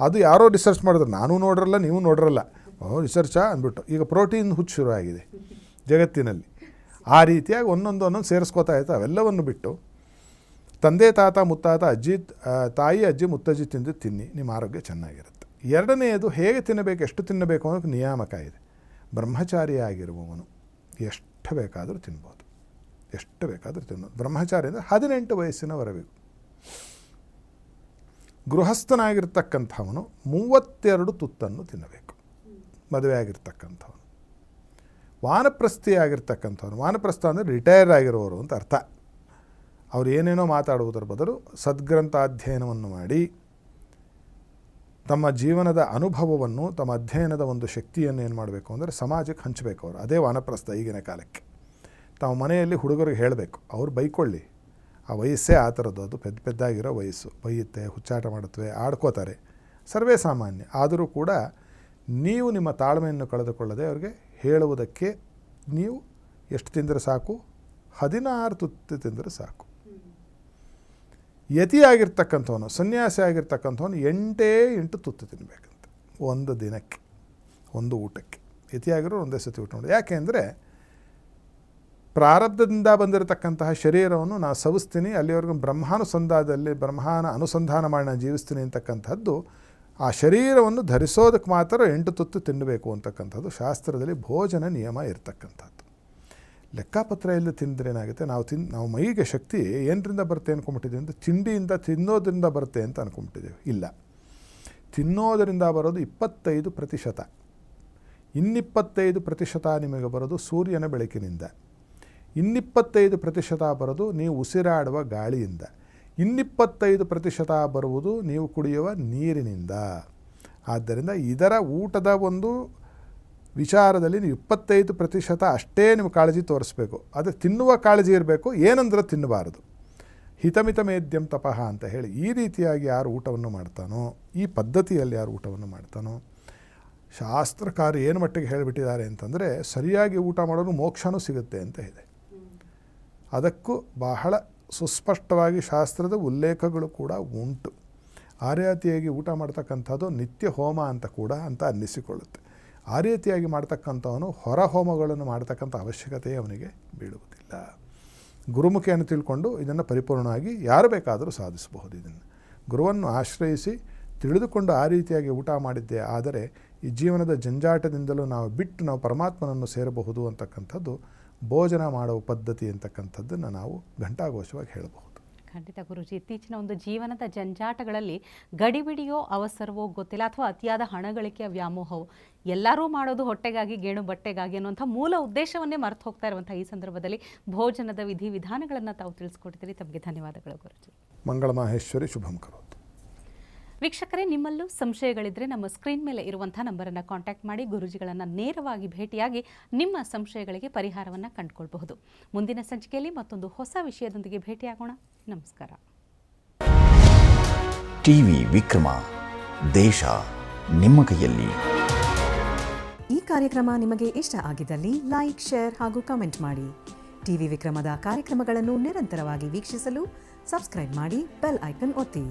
ಅದು ಯಾರೋ ರಿಸರ್ಚ್ ಮಾಡಿದ್ರು, ನಾನೂ ನೋಡ್ರಲ್ಲ ನೀವು ನೋಡ್ರಲ್ಲ, ರಿಸರ್ಚಾ ಅಂದ್ಬಿಟ್ಟು ಈಗ ಪ್ರೋಟೀನ್ ಹುಚ್ಚು ಶುರು ಆಗಿದೆ ಜಗತ್ತಿನಲ್ಲಿ. ಆ ರೀತಿಯಾಗಿ ಒಂದೊಂದು ಸೇರಿಸ್ಕೋತಾ ಇತ್ತು. ಅವೆಲ್ಲವನ್ನು ಬಿಟ್ಟು ತಂದೆ ತಾತ ಮುತ್ತಾತ ತಾಯಿ ಅಜ್ಜಿ ಮುತ್ತಜ್ಜಿ ತಿನ್ನಿ, ನಿಮ್ಮ ಆರೋಗ್ಯ ಚೆನ್ನಾಗಿರುತ್ತೆ. ಎರಡನೆಯದು ಹೇಗೆ ತಿನ್ನಬೇಕು, ಎಷ್ಟು ತಿನ್ನಬೇಕು ಅನ್ನೋಕ್ಕೆ ನಿಯಾಮಕ ಇದೆ. ಬ್ರಹ್ಮಚಾರಿ ಆಗಿರುವವನು ಎಷ್ಟು ಬೇಕಾದರೂ ತಿನ್ಬೋದು, ಎಷ್ಟು ಬೇಕಾದರೂ ತಿನ್ಬೋದು. ಬ್ರಹ್ಮಚಾರಿ ಅಂದರೆ 18 ವಯಸ್ಸಿನವರೆಗೂ. ಗೃಹಸ್ಥನಾಗಿರ್ತಕ್ಕಂಥವನು 32 ತುತ್ತನ್ನು ತಿನ್ನಬೇಕು, ಮದುವೆ ಆಗಿರ್ತಕ್ಕಂಥವನು. ವಾನಪ್ರಸ್ಥಿಯಾಗಿರ್ತಕ್ಕಂಥವನು, ವಾನಪ್ರಸ್ಥ ಅಂದರೆ ರಿಟೈರ್ ಆಗಿರುವವರು ಅಂತ ಅರ್ಥ. ಅವರು ಏನೇನೋ ಮಾತಾಡುವುದರ ಬದಲು ಸದ್ಗ್ರಂಥಾಧ್ಯಯನವನ್ನು ಮಾಡಿ ತಮ್ಮ ಜೀವನದ ಅನುಭವವನ್ನು, ತಮ್ಮ ಅಧ್ಯಯನದ ಒಂದು ಶಕ್ತಿಯನ್ನು ಏನು ಮಾಡಬೇಕು ಅಂದರೆ ಸಮಾಜಕ್ಕೆ ಹಂಚಬೇಕು ಅವರು. ಅದೇ ವಾನಪ್ರಸ್ಥ ಈಗಿನ ಕಾಲಕ್ಕೆ. ತಾವು ಮನೆಯಲ್ಲಿ ಹುಡುಗರಿಗೆ ಹೇಳಬೇಕು, ಅವ್ರು ಬೈಕೊಳ್ಳಿ, ಆ ವಯಸ್ಸೇ ಆ ಥರದ್ದು, ಅದು ಪೆದ್ದಾಗಿರೋ ವಯಸ್ಸು, ಬೈಯುತ್ತೆ, ಹುಚ್ಚಾಟ ಮಾಡುತ್ತವೆ, ಆಡ್ಕೋತಾರೆ, ಸರ್ವೇ ಸಾಮಾನ್ಯ. ಆದರೂ ಕೂಡ ನೀವು ನಿಮ್ಮ ತಾಳ್ಮೆಯನ್ನು ಕಳೆದುಕೊಳ್ಳದೆ ಅವ್ರಿಗೆ ಹೇಳುವುದಕ್ಕೆ ನೀವು ಎಷ್ಟು ತಿಂದರೆ ಸಾಕು, 16 ತುತ್ತು ತಿಂದರೆ ಸಾಕು. ಯತಿಯಾಗಿರ್ತಕ್ಕಂಥವನು, ಸನ್ಯಾಸಿ ಆಗಿರ್ತಕ್ಕಂಥವನು 8 ತುತ್ತು ತಿನ್ನಬೇಕಂತ ಒಂದು ದಿನಕ್ಕೆ, ಒಂದು ಊಟಕ್ಕೆ. ಯತಿಯಾಗಿರೋ ಒಂದೇ ಸತಿ ಊಟ ಮಾಡಿ. ಯಾಕೆ ಅಂದರೆ ಪ್ರಾರಬ್ಧದಿಂದ ಬಂದಿರತಕ್ಕಂತಹ ಶರೀರವನ್ನು ನಾನು ಸವಿಸ್ತೀನಿ, ಅಲ್ಲಿವರೆಗೂ ಬ್ರಹ್ಮಾನ ಅನುಸಂಧಾನ ಮಾಡಿ ನಾನು ಜೀವಿಸ್ತೀನಿ ಅಂತಕ್ಕಂಥದ್ದು, ಆ ಶರೀರವನ್ನು ಧರಿಸೋದಕ್ಕೆ ಮಾತ್ರ 8 ತುತ್ತು ತಿನ್ನಬೇಕು ಅಂತಕ್ಕಂಥದ್ದು ಶಾಸ್ತ್ರದಲ್ಲಿ ಭೋಜನ ನಿಯಮ ಇರತಕ್ಕಂಥದ್ದು. ಲೆಕ್ಕಪತ್ರ ಎಲ್ಲ ತಿಂದರೆ ಏನಾಗುತ್ತೆ, ನಾವು ಮೈಗೆ ಶಕ್ತಿ ಏನರಿಂದ ಬರುತ್ತೆ ಅಂದ್ಕೊಂಬಿಟ್ಟಿದ್ದೀವಿ ಅಂದರೆ ತಿಂಡಿಯಿಂದ, ತಿನ್ನೋದ್ರಿಂದ ಬರುತ್ತೆ ಅಂತ ಅಂದ್ಕೊಂಬಿಟ್ಟಿದ್ದೀವಿ. ಇಲ್ಲ, ತಿನ್ನೋದರಿಂದ ಬರೋದು 25%. 25% ನಿಮಗೆ ಬರೋದು ಸೂರ್ಯನ ಬೆಳಕಿನಿಂದ, 25% ಬರೋದು ನೀವು ಉಸಿರಾಡುವ ಗಾಳಿಯಿಂದ, 25% ಬರುವುದು ನೀವು ಕುಡಿಯುವ ನೀರಿನಿಂದ. ಆದ್ದರಿಂದ ಇದರ ಊಟದ ಒಂದು ವಿಚಾರದಲ್ಲಿ ನೀವು 25% ಅಷ್ಟೇ ನೀವು ಕಾಳಜಿ ತೋರಿಸ್ಬೇಕು. ಅದು ತಿನ್ನುವ ಕಾಳಜಿ ಇರಬೇಕು, ಏನಂದ್ರೆ ತಿನ್ನಬಾರದು. ಹಿತಮಿತ ಮೇದ್ಯಂ ತಪಃ ಅಂತ ಹೇಳಿ ಈ ರೀತಿಯಾಗಿ ಯಾರು ಊಟವನ್ನು ಮಾಡ್ತಾನೋ, ಈ ಪದ್ಧತಿಯಲ್ಲಿ ಯಾರು ಊಟವನ್ನು ಮಾಡ್ತಾನೋ, ಶಾಸ್ತ್ರಕಾರ ಏನು ಮಟ್ಟಿಗೆ ಹೇಳಿಬಿಟ್ಟಿದ್ದಾರೆ ಅಂತಂದರೆ ಸರಿಯಾಗಿ ಊಟ ಮಾಡೋದು ಮೋಕ್ಷನೂ ಸಿಗುತ್ತೆ ಅಂತ ಇದೆ. ಅದಕ್ಕೂ ಬಹಳ ಸುಸ್ಪಷ್ಟವಾಗಿ ಶಾಸ್ತ್ರದ ಉಲ್ಲೇಖಗಳು ಕೂಡ ಉಂಟು. ಆ ರೀತಿಯಾಗಿ ಊಟ ಮಾಡ್ತಕ್ಕಂಥದ್ದು ನಿತ್ಯ ಹೋಮ ಅಂತ ಕೂಡ ಅಂತ ಅನ್ನಿಸಿಕೊಳ್ಳುತ್ತೆ. ಆ ರೀತಿಯಾಗಿ ಮಾಡ್ತಕ್ಕಂಥವನು ಹೊರ ಹೋಮಗಳನ್ನು ಮಾಡ್ತಕ್ಕಂಥ ಅವಶ್ಯಕತೆ ಅವನಿಗೆ ಬೀಳುವುದಿಲ್ಲ. ಗುರುಮುಖಿಯನ್ನು ತಿಳ್ಕೊಂಡು ಇದನ್ನು ಪರಿಪೂರ್ಣವಾಗಿ ಯಾರು ಬೇಕಾದರೂ ಸಾಧಿಸಬಹುದು. ಇದನ್ನು ಗುರುವನ್ನು ಆಶ್ರಯಿಸಿ ತಿಳಿದುಕೊಂಡು ಆ ರೀತಿಯಾಗಿ ಊಟ ಮಾಡಿದ್ದೆ ಆದರೆ ಈ ಜೀವನದ ಜಂಜಾಟದಿಂದಲೂ ನಾವು ಪರಮಾತ್ಮನನ್ನು ಸೇರಬಹುದು ಅಂತಕ್ಕಂಥದ್ದು ಭೋಜನ ಮಾಡುವ ಪದ್ಧತಿ ಅಂತಕ್ಕಂಥದ್ದನ್ನು ನಾವು ಘಂಟಾಘೋಷವಾಗಿ ಹೇಳಬಹುದು. ಖಂಡಿತ ಗುರುಜಿ, ಇತ್ತೀಚಿನ ಒಂದು ಜೀವನದ ಜಂಜಾಟಗಳಲ್ಲಿ ಗಡಿಬಿಡಿಯೋ ಅವಸರವೋ ಗೊತ್ತಿಲ್ಲ, ಅಥವಾ ಅತಿಯಾದ ಹಣಗಳಿಕೆಯ ವ್ಯಾಮೋಹವು, ಎಲ್ಲರೂ ಮಾಡೋದು ಹೊಟ್ಟೆಗಾಗಿ, ಗೇಣು ಬಟ್ಟೆಗಾಗಿ ಅನ್ನುವಂಥ ಮೂಲ ಉದ್ದೇಶವನ್ನೇ ಮರೆತು ಹೋಗ್ತಾ ಇರುವಂಥ ಈ ಸಂದರ್ಭದಲ್ಲಿ ಭೋಜನದ ವಿಧಿ ವಿಧಾನಗಳನ್ನು ತಾವು ತಿಳಿಸ್ಕೊಡ್ತೀರಿ. ತಮಗೆ ಧನ್ಯವಾದಗಳು ಗುರುಜಿ. ಮಂಗಳ ಮಹೇಶ್ವರಿ ಶುಭಂ ಕರೋತು. ವೀಕ್ಷಕರೇ, ನಿಮ್ಮಲ್ಲೂ ಸಂಶಯಗಳಿದ್ದರೆ ನಮ್ಮ ಸ್ಕ್ರೀನ್ ಮೇಲೆ ಇರುವಂಥ ನಂಬರನ್ನು ಕಾಂಟ್ಯಾಕ್ಟ್ ಮಾಡಿ ಗುರುಜಿಗಳನ್ನು ನೇರವಾಗಿ ಭೇಟಿಯಾಗಿ ನಿಮ್ಮ ಸಂಶಯಗಳಿಗೆ ಪರಿಹಾರವನ್ನು ಕಂಡುಕೊಳ್ಬಹುದು. ಮುಂದಿನ ಸಂಚಿಕೆಯಲ್ಲಿ ಮತ್ತೊಂದು ಹೊಸ ವಿಷಯದೊಂದಿಗೆ ಭೇಟಿಯಾಗೋಣ. ನಮಸ್ಕಾರ. ಟಿವಿ ವಿಕ್ರಮ, ದೇಶ ನಿಮ್ಮ ಕೈಯಲ್ಲಿ. ಈ ಕಾರ್ಯಕ್ರಮ ನಿಮಗೆ ಇಷ್ಟ ಆಗಿದ್ದಲ್ಲಿ ಲೈಕ್, ಶೇರ್ ಹಾಗೂ ಕಮೆಂಟ್ ಮಾಡಿ. ಟಿವಿ ವಿಕ್ರಮದ ಕಾರ್ಯಕ್ರಮಗಳನ್ನು ನಿರಂತರವಾಗಿ ವೀಕ್ಷಿಸಲು ಸಬ್ಸ್ಕ್ರೈಬ್ ಮಾಡಿ, ಬೆಲ್ ಐಕನ್ ಒತ್ತಿ.